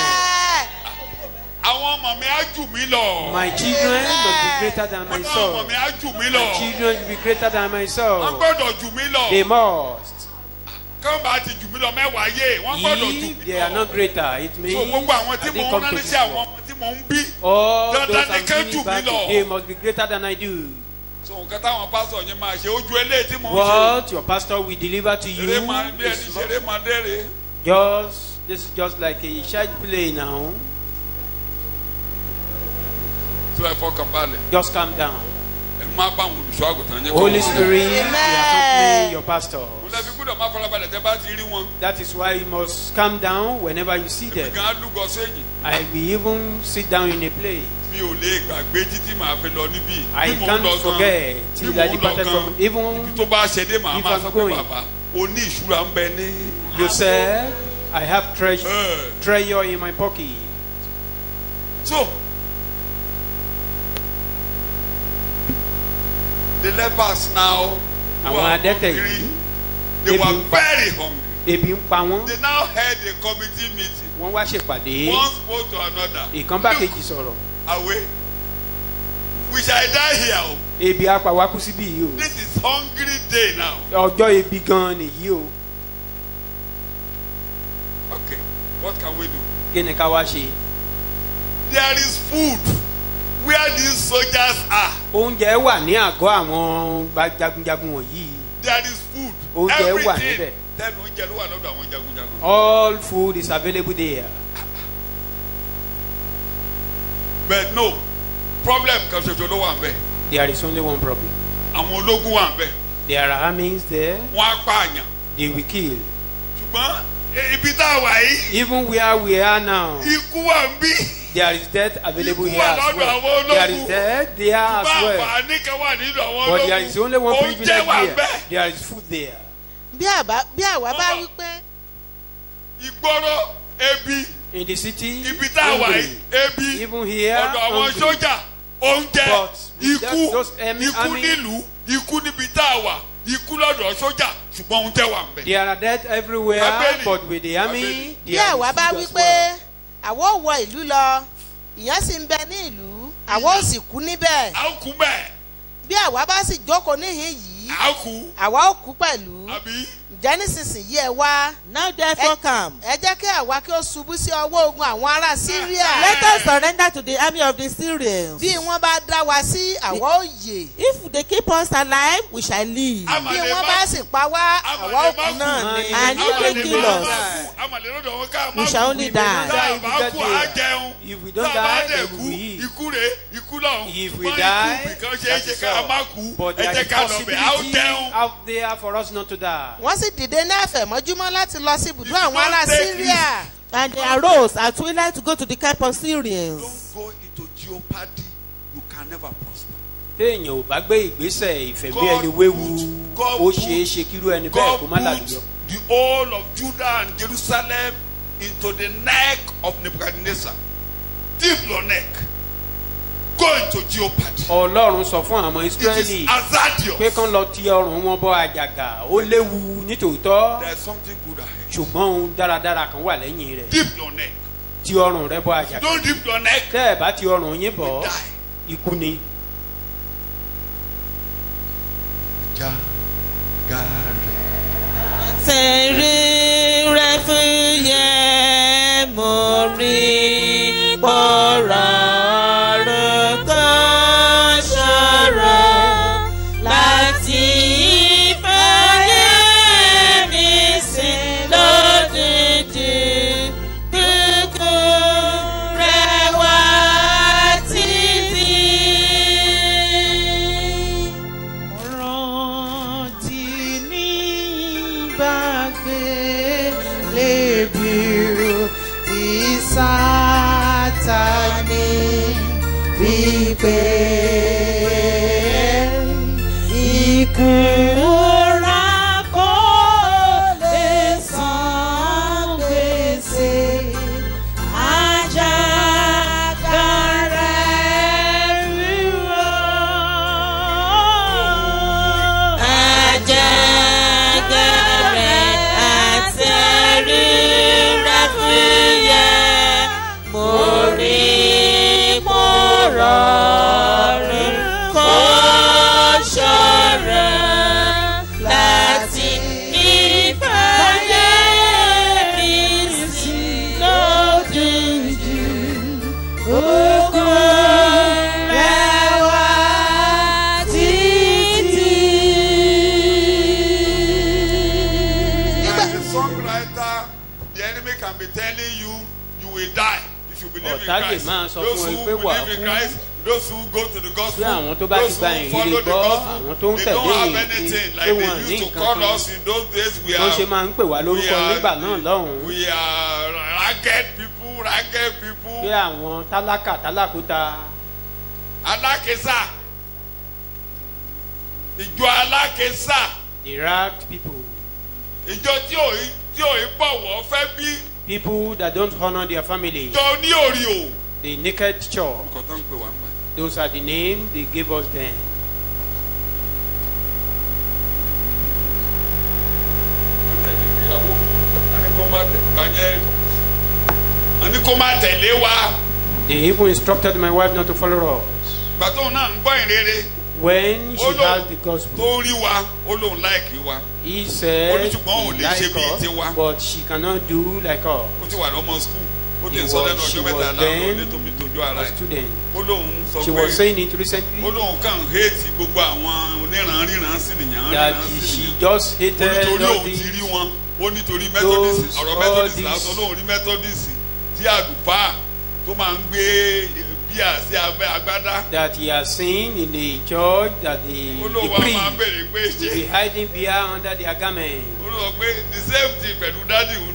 A: Àwọn ọmọ mi á jù mí lọ.
B: my children must be greater than
A: Àwọn ọmọ
B: myself.
A: mi á jù mí
B: My
A: lọ.
B: children will be greater than
A: Wọ́n
B: myself.
A: gbọ́dọ̀ jù mí lọ.
B: They must.
A: Kán bá ti jù mí lọ mẹ́wàá yé. Wọ́n gbọ́dọ̀ jù
B: If
A: mí
B: they are
A: lọ.
B: not greater, it
A: So
B: means
A: gbogbo àwọn tí
B: that
A: mò
B: they
A: ń
B: come
A: rán
B: to
A: ní
B: this
A: sí àwọn
B: world.
A: ọmọ tí mò ń bí.
B: All
A: Dandan
B: those
A: ni
B: I'm
A: kán
B: giving
A: jù
B: back
A: mí lọ.
B: to they must be greater than I do.
A: So nǹkan táwọn pásítọ̀ yẹn máa ṣe ojú eléyìí tí mò ń ṣe.
B: What your pastor will deliver to you
A: Eré máa bí ẹni
B: is
A: ṣeré máa dére.
B: this is just like a child play now.
A: So ẹ fọkàn balẹ̀.
B: Just calm down.
A: Ẹ má bá àwọn olùṣọ́ àgùntàn yẹn
B: Holy
A: kọ́.
B: Spirit, you accompany your pastor.
A: Mo lẹ fi gbọ́dọ̀ má farabalẹ̀ tẹ́ bá ti rí wọn.
B: That is why you must calm down whenever you see them.
A: Gan lúgọ sẹ́yìn.
B: I will even sit down in a place.
A: Mi ò lè gbàgbé títí màá fi lọ níbí.
B: I
A: Bí mò ń
B: can't
A: lọ gan,
B: forget
A: bí
B: till
A: mò
B: I
A: ń lọ
B: departed
A: gan,
B: from even
A: ibi tó bá ṣe dé màá
B: if
A: máa
B: I'm
A: sọ pé
B: going.
A: bàbá o ní ìṣúra ń bẹ ní.
B: you said I have treasure
A: Eh.
B: in my pocket.
A: So the lepers now who
B: Àwọn
A: are
B: adẹ́tẹ̀
A: hungry,
B: yìí,
A: they
B: ebi
A: were
B: ń pa-
A: very hungry.
B: Ebi ń pa wọ́n.
A: They now held a committee meeting.
B: Wọ́n wá ṣèpàdé.
A: One spoke to another.
B: Ìkan bá
A: Look,
B: kejì sọ̀rọ̀.
A: away. We shall die here.
B: Ebi apá wa kú síbí yìí o.
A: This is hungry day now.
B: Ọjọ́ ebi gan nìyí o.
A: Okay, what can we do?
B: Kí ni ká wá ṣe?
A: There is food where these soldiers are.
B: Oúnjẹ wà ní àgọ́ àwọn jagunjagun wọ̀nyí.
A: There is food.
B: Oúnjẹ wà níbẹ̀.
A: Everything. Then oúnjẹ ló wà lọ́dọ̀ àwọn jagunjagun.
B: All food is available there.
A: But no, problem kan ṣoṣo ló wà ńbẹ̀.
B: There is only one problem.
A: Àwọn ológun wà ńbẹ̀.
B: There are armies there.
A: Wọ́n á pààyàn.
B: They will kill.
A: Ṣùgbọ́n ibi tá a wà yìí.
B: Even where we are now,
A: Ikú wà ń bí.
B: there is death available
A: Ikú
B: here
A: wà
B: as
A: lọ́dọ̀
B: well.
A: àwọn
B: There is
A: ológun.
B: death there as
A: Ṣùgbọ́n
B: well.
A: àǹfààní kan wà nínú àwọn ológun.
B: But there is only one
A: Oúnjẹ
B: privilege
A: wà
B: here.
A: ńbẹ̀.
B: There is food there.
C: bí àwa bá wí pé
A: Ìgboro ebi.
B: In the city,
A: Ibi tá a wà yìí
B: hungry.
A: ebi.
B: Even here,
A: Ọ̀dọ̀ àwọn
B: hungry.
A: sójà oúnjẹ
B: But
A: ikú
B: those
A: ikú
B: army-
A: nílùú ikú níbi tá a wà ikú lọ́dọ̀ sójà ṣùgbọ́n oúnjẹ wà ńbẹ̀.
B: There are death everywhere,
A: Abeli.
B: but with the army,
A: Abeli.
C: bí
B: there
C: àwa
B: is
C: bá
B: food
C: wí
B: as
C: pé
B: well.
C: àwa ò wọ ìlú lọ ìyẹn sì ń bẹ ní ìlú àwa ò sì kú níbẹ̀
A: a ó kú bẹ́ẹ̀
C: bí àwa bá sì jókòó níhìn yìí
A: a ó kú
C: àwa ò kú pẹ̀lú
A: àbí.
C: ǹjẹ́ nísinsìnyí ẹ wá
E: Now therefore come.
C: ẹ jẹ́ kí àwa kí ó ṣubú sí ọwọ́ ogun àwọn ará Syria
E: Let us surrender to the army of the Syrians.
C: bí wọ́n bá dá wa sí àwa ò yè
E: If they keep us alive, we shall live.
C: bí wọ́n bá sì pa wá àwa ò kú náà ni.
E: And if they kill us, we shall only die.
A: tá a bá kú á jẹun
B: If we
A: tá
B: don't
A: a bá
B: die,
A: dẹ̀
B: then we
A: kú
B: will eat.
A: ikú rè ikú lọ́hùn
B: If we
A: ṣùgbọ́n
B: die,
A: ikú bìkan ṣe é
B: that
A: ṣe
B: is
A: ká
B: all.
A: má kú
B: But
A: ẹ
B: there
A: jẹ́
B: is
A: ká lọ bẹ̀ á ó
B: possibility
A: jẹun.
B: out there for us not to die.
C: wọ́n sì dìde ní àfẹ̀mọ́júmọ́ láti lọ sí ibùdó
A: If you
C: àwọn
A: don't
C: ará
A: take
C: Syria
E: And they arose at twilight to go to the camp of Syrians.
A: Don't go into jeopardy you can never prosper.
B: Téèyàn ò bá gbé ìgbésẹ̀ ìfẹ̀mí
A: God
B: ẹni wéwu,
A: God
B: ó
A: put-
B: ṣeé ṣe kírú ẹni bẹ́ẹ̀
A: God
B: kó má
A: put
B: làlùyọ.
A: the whole of Judah and Jerusalem into the neck of Nebuchadnezzar. Deep your neck. Go into jeopardy.
B: Ọlọ́run sọ fún àwọn
A: It is
B: Ísírẹ́lì
A: hazardous.
B: pé kán lọ ti ọrùn wọn bọ àjàgà, ó léwu nítòótọ́,
A: There is something good ahead.
B: ṣùgbọ́n ohun dáradára kan wà lẹ́yìn rẹ̀.
A: Dip your neck.
B: Ti ọrùn rẹ bọ àjàgà.
A: Don't dip your neck.
B: Tẹ́ ẹ̀ bá ti ọrùn yín bọ̀,
A: You die.
B: ikú ni.
E: Tẹ̀rí rẹ̀ fún yẹ mo rí pọ̀rọ̀ rẹ̀ kan ṣọ̀rọ̀ láti fẹ́yẹ̀ mi sí lódìdí kúkú rẹ̀ wá títí.
D: Rántí nígbàgbé lébìrú tí Sátánì wípé ikú ra kò lè san gbèsè àjàgà rẹ̀ rírọ̀.
E: Àjàgàrẹ̀ àtẹ̀rí rẹ̀ fúyẹ́, mo rí pọ̀rọ̀ rẹ̀ kó ṣọ̀rọ̀ láti ìfẹ́yẹ̀ mi sí lójijì. Ogun rẹ̀ wá títí.
A: Like the songwriter, the enemy can be telling you, you will die if you believe in
B: Ọ̀tá lè
A: Christ.
B: máa sọ
A: Those
B: fún ẹ
A: who
B: pé wà á
A: believe in
B: kú.
A: Christ, those who go to the gospel,
B: Bí àwọn tó bá ti
A: those
B: gba
A: who
B: ìyìnrere
A: follow the
B: gbọ́,
A: gospel,
B: àwọn tó ń
A: they
B: tẹ̀lé
A: don't have
B: ìyìn
A: anything
B: pé
A: like they
B: wọn ní
A: used to
B: nǹkan
A: call
B: kan.
A: us in those days. We
B: Wọ́n ṣe
A: are,
B: máa ń pè wá lórúkọ nígbà náà lọ́hùn-ún.
A: we are ragged people, ragged
B: Pé
A: people.
B: àwọn tálákà tálákúta.
A: Alákésà. Ìjọ alákésà.
B: The ragged people.
A: Ìjọ tí ò í bọ̀wọ̀ fẹ́ bí.
B: People that don't honor their family.
A: Ìjọ ní òrìò.
B: The naked church.
A: Nǹkan tó ń pè wá ń pa.
B: Those are the names they gave us then.
A: Àní kó má tẹ̀lé wa.
B: They even instructed my wife not to follow us.
A: ìgbà tóun náà ń gbọ́ ìrere
B: When she
A: ó
B: has the
A: lóun
B: gospel,
A: tó rí wa ó lóun láìkí wa
B: he said
A: Olùṣùgbọ́n òun
B: he
A: lè ṣe
B: like
A: bíi
B: us,
A: tiwa.
B: but she cannot do like us.
A: ó ti wà lọ́mọ skul ó ti
B: He
A: sọ
B: was-
A: lẹ́nu
B: she
A: ọjọ́
B: was
A: mẹ́ta láàárọ̀
B: then
A: ilé tó fi tójú ara
B: A
A: ẹ̀
B: student.
A: ó lóun sọ
B: She was
A: pé
B: saying it recently
A: ó lóun kàn héètì gbogbo àwọn oníranríran sí nìyàn
B: that
A: ríran sí
B: she
A: nìyàn
B: just
A: ó
B: hated
A: nítorí
B: all
A: òun ti rí
B: these.
A: wọn ó nítorí methodist ọ̀rọ̀
B: all
A: methodist
B: these-
A: lásán lóun rí methodist tí àlùfáà tó máa ń gbé bíà sí abẹ́ agbádá
B: That he has seen in the church that the
A: ó lóun wá máa ń
B: priest
A: béèrè pé
B: will
A: ṣé
B: be hiding beer under their garment.
A: ó lóun pé the same thing pẹ̀lú dádì òun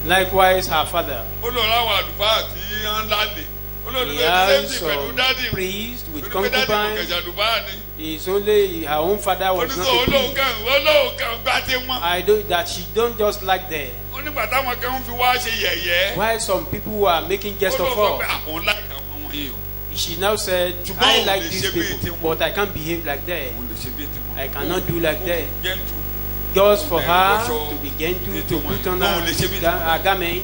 B: Likewise, her father.
A: ó lóun láwọn àlùfáà tí wọ́n ń lálẹ́ ó lóun
B: He
A: the same
B: has
A: thing pẹ̀lú dádì
B: some
A: òun
B: priest with
A: ó ní pé dádì òun
B: concubines.
A: kẹ̀jà àlùfáà ni
B: It's only her own father was not a
A: ó lóun
B: priest.
A: kàn gbá tí wọ́n.
B: I do that she don't just like them.
A: ó nígbà táwọn kan ń fi wá ṣe yẹ̀yẹ́.
B: Why some people are making
A: ó
B: jest
A: lóun
B: of
A: sọ pé
B: her.
A: àwọn láìka wọn wọ̀nyí o.
B: She now said,
A: Ṣùgbọ́n
B: I
A: òun
B: like
A: lè
B: these
A: ṣe bíi
B: people,
A: tiwọn.
B: but I can't behave like them.
A: òun lè ṣe bí tiwọn.
B: I cannot do like that.
A: Gentle.
B: Just for
A: Òun
B: her
A: lè wọṣọ
B: to be gentle,
A: bíi
B: to
A: tiwọn.
B: put on
A: Òun lè ṣe bíi tiwọn.
B: her garment,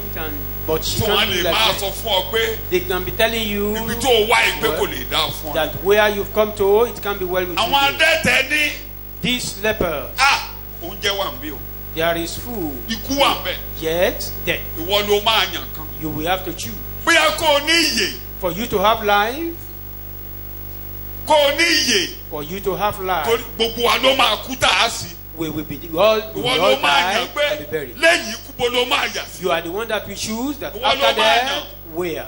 B: but she
A: tí wọ́n
B: can't
A: lè
B: do
A: máa
B: like
A: sọ
B: that.
A: fún ọ pé
B: They can be telling you
A: ibi tó o wá ìpè kò lè dá fún ọ.
B: that where you've come to, it can be well with
A: àwọn
B: you.
A: adẹ́tẹ̀ ní
B: These lepers,
A: oúnjẹ wà ń bí o
B: there is food,
A: ikú wà ń bẹ̀
B: yet death.
A: ìwọ ló máa yàn kan.
B: You will have to choose.
A: bóyá kó o ní iyè
B: For you to have life,
A: kó o ní iyè
B: for you to have life,
A: torí gbogbo wa ló máa kú tá a sí.
B: we will
A: ìwọ
B: all
A: ló máa
B: die
A: yàn pé
B: and be buried.
A: lẹ́yìn ikú bó ló máa yà sí.
B: You are the one that we choose that
A: Ìwọ
B: after
A: ló máa
B: death,
A: yàn.
B: where?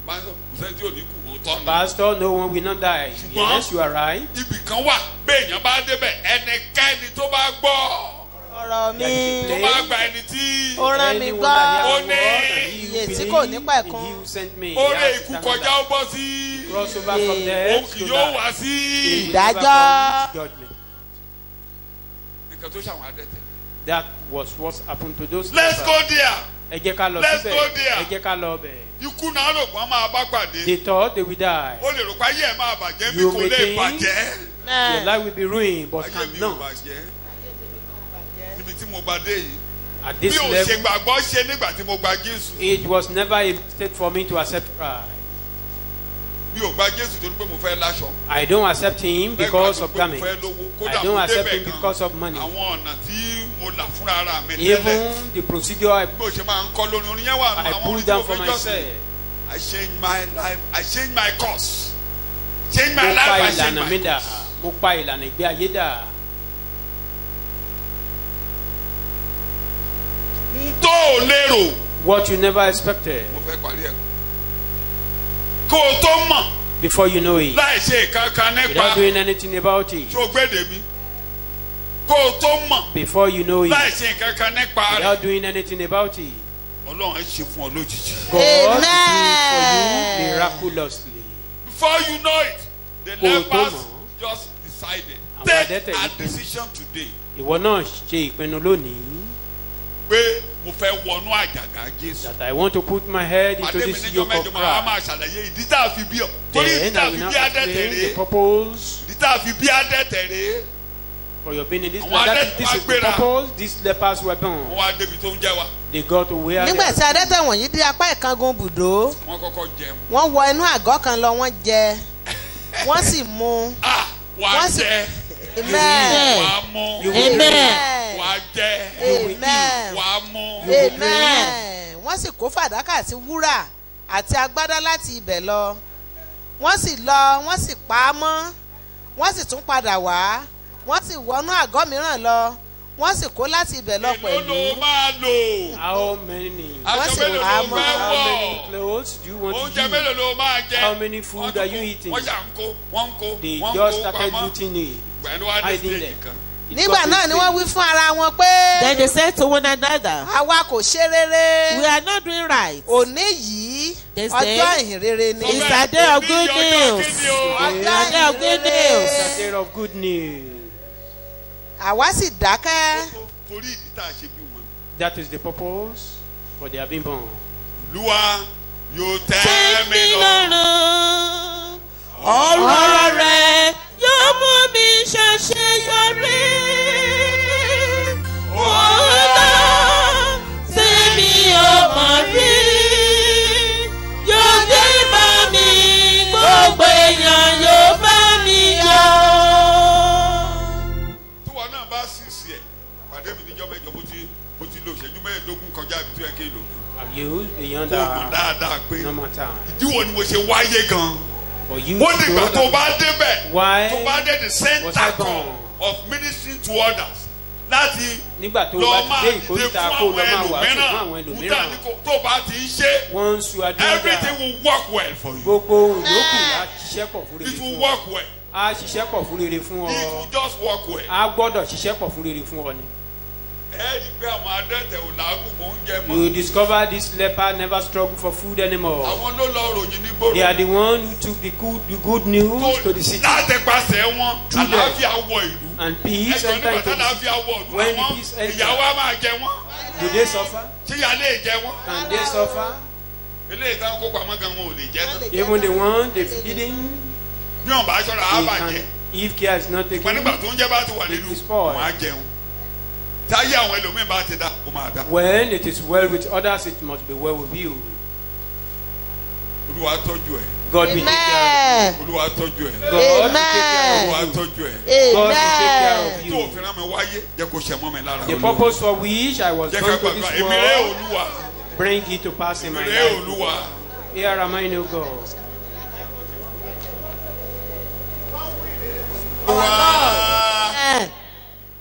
A: máa ń sọ kò sẹ́ni tí ò ní kú òótọ́ ni.
B: Pastor, no one will not die.
A: Ṣùgbọ́n-
B: Yes, you are right.
A: ibì kan wà béèyàn bá débẹ̀ ẹnikẹ́ni tó bá gbọ́
C: ọ̀rọ̀ mi
A: tó bá gba ẹni tí
C: ó rán mi
B: Anyone
C: gbọ́
B: that
A: Ó
B: hears
A: ní
B: the word and he
C: iye
B: who
C: tí kò ní
B: believes
C: pẹ̀kun.
B: in he who sent me.
A: ó
B: he
A: ré
B: has
A: ikú
B: eternal
A: kọjá ó
B: life.
A: bọ́ sí
B: Cross over from
C: Òun
B: death
A: òun kì
B: to
A: yóò
B: life.
A: wá sí
B: He will
C: Ìdájọ́.
B: never come to judgment.
A: nǹkan tó ṣàwọn adẹ́tẹ̀.
B: That was what happened to those
A: let's
B: lepers.
A: go there
B: Ẹ jẹ́ ká lọ
A: Let's
B: síbẹ̀.
A: go there.
B: Ẹ jẹ́ ká lọ bẹ̀.
A: ikú náà rò pọ́n máa bá pàdé
B: They thought they will die.
A: ó lè rò pé ayé ẹ̀ máa bàjẹ́ bí
B: You
A: kò
B: may
A: lè
B: think-
A: bàjẹ́
B: Your life will be ruined, but
A: ayé mi ò
B: cannot.
A: bàjẹ́ níbi tí mo bá dé yìí
B: At
A: bí
B: this
A: o ṣe
B: level,
A: gbàgbọ́ ṣe nígbà tí mo gba Jésù
B: it was never a mistake for me to accept Christ.
A: mi ò gba Jésù torí pé mo fẹ́ láṣọ.
B: I don't accept him because of
A: Mo
B: garment.
A: fẹ́ lówó.
B: I
A: Kódà
B: don't
A: mo
B: accept
A: débẹ̀
B: him
A: gan.
B: because of money.
A: àwọn ọ̀nà tí mo là fúnra ara mi tẹ́lẹ̀
B: Even the procedure I
A: bí o ṣe máa ń kọ́ lórí orin yẹn wà nù àwọn
B: pulled
A: orin tí
B: down
A: mo
B: for
A: fẹ́ jọ́sìn.
B: myself.
A: I change my life I change my course change
B: Mo
A: my life
B: pa
A: I change
B: ìlànà
A: my
B: mi dà.
A: course.
B: Mo pa ìlànà ìgbé ayé dà.
A: n tó o lérò
B: What you never expected.
A: mo fẹ́ parí ẹ̀ kó o tó mọ̀
B: Before you know it.
A: láì ṣe kankan nípa
B: Without doing anything about it.
A: tó gbéde mi kó o tó mọ̀
B: Before you know it.
A: láì ṣe kankan nípa rẹ̀
B: Without doing anything about it.
A: Ọlọ́run ẹ ṣe fún ọ lójijì.
B: God will do it
C: Amen.
B: for you miraculously.
A: Before you know it the
B: Kó o tó
A: lepers
B: mọ̀.
A: just decided
B: Àwọn
A: take
B: adẹ́tẹ̀
A: a
B: yìí pinnu.
A: decision today
B: Ìwọ náà ṣe ìpinnu lónìí
A: pé mo fẹ́ wọnú àjàgà Jésù.
B: that I want to put my head into
A: Pàdé mi
B: this
A: níjọ́
B: yoke of
A: mẹ́jọ máa máa
B: Christ.
A: ṣàlàyé ìdí tá a fi bí ọ. Torí ìdí
B: Then
A: tá
B: I
A: a
B: will
A: fi
B: now
A: bí adẹ́tẹ̀
B: explain the
A: rèé.
B: purpose
A: Ìdí tá a fi bí adẹ́tẹ̀ rèé.
B: for your being in this
A: Àwọn
B: place. That
A: adẹ́tẹ̀
B: is, this
A: wá
B: is the
A: gbéra.
B: purpose these lepers were
A: Wọ́n
B: born.
A: wá débi tó ń jẹ́ wa.
B: They got to where
C: nígbà
B: they
C: tí adẹ́tẹ̀ wọ̀nyí dé apá ìkangun bùdó
A: Wọ́n kọ́kọ́ jẹun.
C: wọ́n wọ inú àgọ́ kan lọ wọ́n jẹ wọ́n sì mu
A: Wà á
C: Wọ́n sì-
A: jẹ.
C: amen
A: Wà á mú.
B: You will
C: amen
A: Wà á jẹ.
C: amen
A: Wà á mú.
C: amen wọ́n sì kó fàdákà àti wúrà àti agbádá láti ibẹ̀ lọ wọ́n sì lọ wọ́n sì pa á mọ́ wọ́n sì tún padà wá wọ́n sì wọnú àgọ́ mìíràn lọ wọ́n sì kó láti ibẹ̀ lọ
A: Èló
C: pẹ̀lú
A: ló máa lò?
B: How many?
A: Aṣọ
C: sì
A: mélòó
C: wá
A: ló
C: mọ́.
A: fẹ́
B: How many
A: wọ̀?
B: clothes do you want to
A: Oúnjẹ
B: use?
A: mélòó ló máa jẹ?
B: How many food
A: Wọ́n
B: are
A: tún
B: you
A: kó-
B: eating?
A: Wọ́n ṣà ń kó, wọ́n ń kó,
B: They
A: wọ́n ń
B: just
A: kó
B: started
A: pamọ́.
B: looting it.
A: Gbẹ̀ni wá dé
B: Hiding
A: stage
B: them.
A: kan.
B: It
C: nígbà
B: got to
C: náà ni
B: a
C: wọ́n
B: stage.
C: wí fún ara wọn pé
E: Then they said to one another,
C: àwa kò ṣe rere
E: we are not doing right.
C: òní yìí
E: They
C: ọjọ́
E: say,
C: ìhìn rere ni
E: It's a day of good
A: Òní
E: news.
A: ọjọ́ kíni o?
C: ọjọ́
E: a day of
C: ìhìn
E: good
C: rere
E: news.
B: It's a day of good news.
C: àwa sì dákẹ́
A: Torí ìdí tá a ṣe bí wọn.
B: That is the purpose for they have been born.
A: Olúwa yóò tẹ́
E: Tẹ́
A: mi
E: mi
A: lọ.
E: lọ́rùn, ọ̀rọ̀ rẹ̀ yóò mú mi ṣàṣeyọrí. Ọ̀nà tèmi ò mọ̀ rí, yóò dé
A: sí ẹ̀ pàdé mi níjọ́ mẹ́jọ mo ti lo ìṣẹ́jú mẹ́ẹ̀ẹ́dógún kọjá ibi tó yẹ kí n lò.
B: Have you beyond
A: kó o mọ̀ dáadáa pé
B: normal time?
A: ìdíwọ̀ ni mo ṣe wáyé gan.
B: For you
A: ó
B: to
A: dìgbà
B: know
A: tó
B: that-
A: bá débẹ̀
B: Why
A: tó bá dé the
B: was I
A: center
B: born?
A: of ministering to others láti
B: nígbà tó
A: lọ
B: bá
A: máa
B: ti dé
A: dìde
B: ìkórìtà
A: fún
B: kó lọ máa
A: àwọn
B: wàásù fún àwọn
A: ẹlòmíràn
B: ẹlòmíràn.
A: tó bá ti ń ṣe
B: Once you are doing
A: everything
B: that,
A: will work well for you.
B: gbogbo yòókù á ṣiṣẹ́ pọ̀ fún rere
A: It will
B: fún ọ.
A: work well.
B: Á ṣiṣẹ́ pọ̀ fún rere fún
A: It
B: ọ.
A: will just work well.
B: Á gbọ́dọ̀ ṣiṣẹ́ pọ̀ fún rere fún ọ ni.
A: ẹ rí i pé àwọn adẹ́tẹ̀ ò làágùn mọ́ oúnjẹ
B: You
A: mọ́.
B: discover this leper never struggle for food anymore.
A: àwọn ló lọ ròyìn ní
B: They
A: gbòòrò.
B: are the one who took the good news to the city,
A: láti pàṣẹ wọn
B: Through them.
A: àlàáfíà wọ ìlú.
B: and peace
A: ẹjọ́
B: enter
A: nígbà
B: into
A: tí
B: the city.
A: àlàáfíà wọ ìlú
B: When the
A: àwọn
B: peace enter,
A: ìyàwó á máa jẹ wọ́n.
B: do they suffer?
A: ṣé ìyá lè jẹ wọ́n.
B: Can they suffer?
A: eléyìí kan kó pamọ́ gan wọn ò lè jẹ́ náà.
B: Even the one they feeding,
A: bí wọn bá ṣọ́ra á
B: they
A: bàjẹ́.
B: can, if care is not
A: ìgbà
B: taken,
A: nígbà tó ń jẹ́ bá ti wà nínú
B: It is spoiled.
A: wọn á jẹun. táyé àwọn ẹlòmíín bá ti dá kó máa dá.
B: when it is well with others, it must be well with you.
A: olúwa tọ́jú ẹ̀.
B: God will take care of
C: Amen.
A: olúwa tọ́jú ẹ̀.
B: you. God will take care
A: olúwa
B: of you.
A: tọ́jú ẹ̀.
B: God will take care
C: Amen.
B: of
A: tó
B: you.
A: òfin rán mi wáyé jẹ́ kó ṣe mọ́ mi lára.
B: The purpose for which I was
A: jẹ́ ká
B: going to
A: gbàgbọ́
B: this
A: èmi rẹ̀
B: world,
A: olúwa.
B: bring it to pass in my
A: èmi rẹ̀
B: life.
A: olúwa.
B: Here am I, no God.
C: Amen.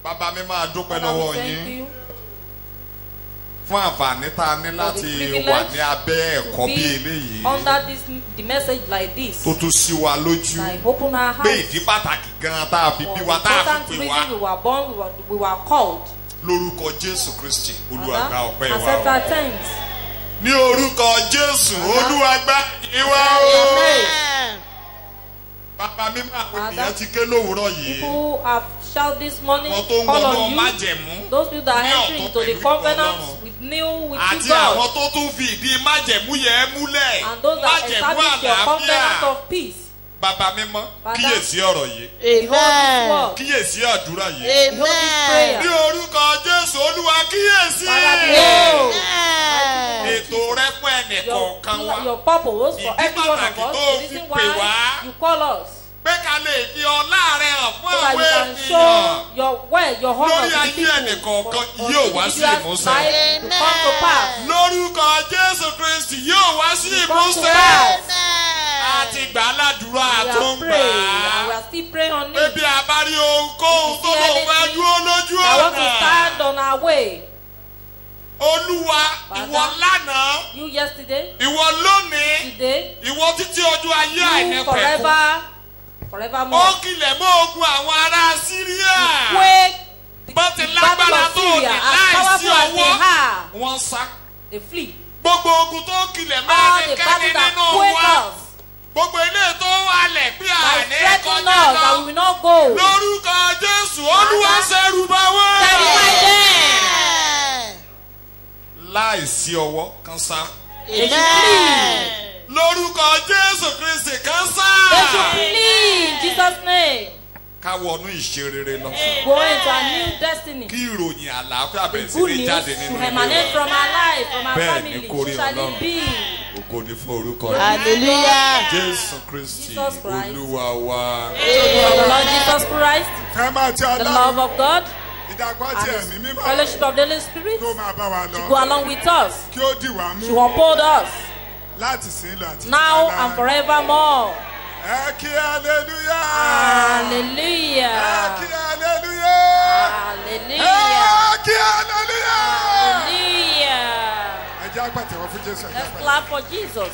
F: Bàbá mi máa dúpẹ́
G: Father,
F: lọ́wọ́
G: we thank
F: yín
G: you
F: fún àǹfààní tá a ní láti
G: privilege
F: wà ní abẹ́
G: to
F: ẹ̀kọ́ bí
G: be
F: eléyìí
G: under this the message like this.
F: tó tún sí wa lójú
G: Like open our
F: pé
G: eyes.
F: ìdí pàtàkì gan tá a fi bí
G: For
F: wa
G: the
F: tá a
G: important
F: fi pè
G: reason we
F: wá
G: were born, we were called.
F: lórúkọ Jésù Kristi Olúwa gba ọpẹ́ wa
G: Accept
F: o.
G: our thanks.
F: Ní orúkọ Jésù Olúwa gba ìwà o.
C: Amen.
F: Bàbá mi máa pè
G: Father,
F: nìyẹn ti ké lówùúrọ̀ yìí.
G: People have shouted this morning,
F: Àwọn tó ń
G: call
F: wọnú
G: on you.
F: májẹ̀mú
G: Those people that
F: ní
G: are
F: ọ̀tọ̀
G: entering into the
F: pẹ̀lú
G: covenant
F: Ọlọ́run.
G: with new with you
F: àti àwọn
G: God.
F: tó tún fi ìdí májẹ̀mú yẹn múlẹ̀
G: And those that
F: májẹ̀mú
G: establish your covenant
F: àlàáfíà.
G: of peace.
F: Bàbá mímọ́
G: Father.
F: kíyèsí ọ̀rọ̀ yìí
G: Behold this word.
F: kíyèsí àdúrà yìí.
G: Behold this prayer.
F: Ní orúkọ Jésù Olúwa kíyèsí.
G: Father, behold.
C: Amen.
F: Ètò rẹ fún ẹnìkọ̀ọ̀kan wa.
G: Your purpose for
F: Ìdí
G: every one of
F: pàtàkì
G: us,
F: tó
G: the
F: fi
G: reason
F: pè wá.
G: why you call us,
F: Pé ká lè fi ọlá rẹ hàn fún
G: so that
F: àwọn
G: you can
F: ènìyàn.
G: show your well, your honor
F: Lórí
G: to the
F: ayé
G: people.
F: ẹnìkọ̀ọ̀kan
G: For
F: yóò wá sí
G: individuals'
F: ìmúṣẹ.
G: life to come to pass.
F: Lórúkọ Jésù Kristi yóò wá sí
G: Come to
F: ìmúṣẹ.
G: pass.
F: Àti gbà á ládùúrà
G: We
F: tó
G: are
F: ń
G: praying,
F: gbà
G: and we
F: á.
G: are still praying on
F: Pé
G: it.
F: bí a bá rí ohunkóhun tó lò fẹ́ dúró lójú
G: I want to
F: ọ̀nà.
G: stand on our way.
F: Olúwa
G: Father.
F: ìwọ lánàá,
G: You yesterday,
F: ìwọ lónìí,
G: today,
F: ìwọ títí ojú ayé
G: you
F: àìnípẹ̀kun.
G: forever,
F: Ó
G: forevermore.
F: kìlẹ̀ mọ́ ogun àwọn ará Síríà.
G: Quake
F: Bó ti
G: the battle
F: lágbára
G: of
F: tó
G: Syria,
F: ní
G: as
F: láìsí
G: powerful as they
F: ọwọ́.
G: are,
F: Wọ́n sá.
G: they flee.
F: Gbogbo ogun tó kìlẹ̀ mọ́
G: All the
F: ẹnikẹ́ni
G: battle that
F: nínú
G: quake
F: wa.
G: us,
F: Gbogbo ilé tó halẹ̀ pé
G: that
F: àní
G: threaten
F: kọjá
G: us, that we
F: lọ.
G: will not go.
F: Lórúkọ Jésù Olúwa ṣẹ̀rù bà wọ́n.
G: Terrify them.
F: Láìsí ọwọ́ kan sá.
G: They should flee.
F: Lórúkọ Jésù Kristi kan sá.
G: They should flee in Jesus' name.
F: Ká wọnú ìṣerere lọ.
G: Go into a new destiny.
F: Kí ìròyìn àlàáfíà bẹ̀rẹ̀ sí
G: Good
F: ní
G: news
F: jáde
G: to
F: nínú ilé
G: emanate
F: wa.
G: from our life, from our
F: Bẹ́ẹ̀ ni
G: family.
F: kó rí
G: So shall
F: Ọlọ́run.
G: it be.
F: Ògo ni fún orúkọ yìí.
C: Hallelujah.
F: Jésù Kristi
G: Jesus Christ.
F: Olúwa wa.
G: For the Lord Jesus Christ,
H: ẹ máa ti
G: the love
H: ọlọ́run
G: of God,
H: ìdàgbà
G: and
H: tí
G: the
H: ẹ̀mí mímọ́
G: fellowship of the Holy Spirit
H: tó máa bá wa
G: to go
H: lọ
G: along with us,
H: kí ó dì wá
G: to
H: mú
G: uphold us
H: láti sìn lọ àti
G: now
H: títí
G: and
H: láéláé.
G: forevermore.
H: ẹ kí hallelujah. ẹ
G: Hallelujah.
H: kí hallelujah.
G: Hallelujah.
H: ẹ kí hallelujah.
G: Hallelujah.
H: ẹ jẹ́ àpàtẹ́wọ́ fún Jésù ẹ jẹ́
G: Let's
H: àpàtẹ́wọ́.
G: clap for Jesus.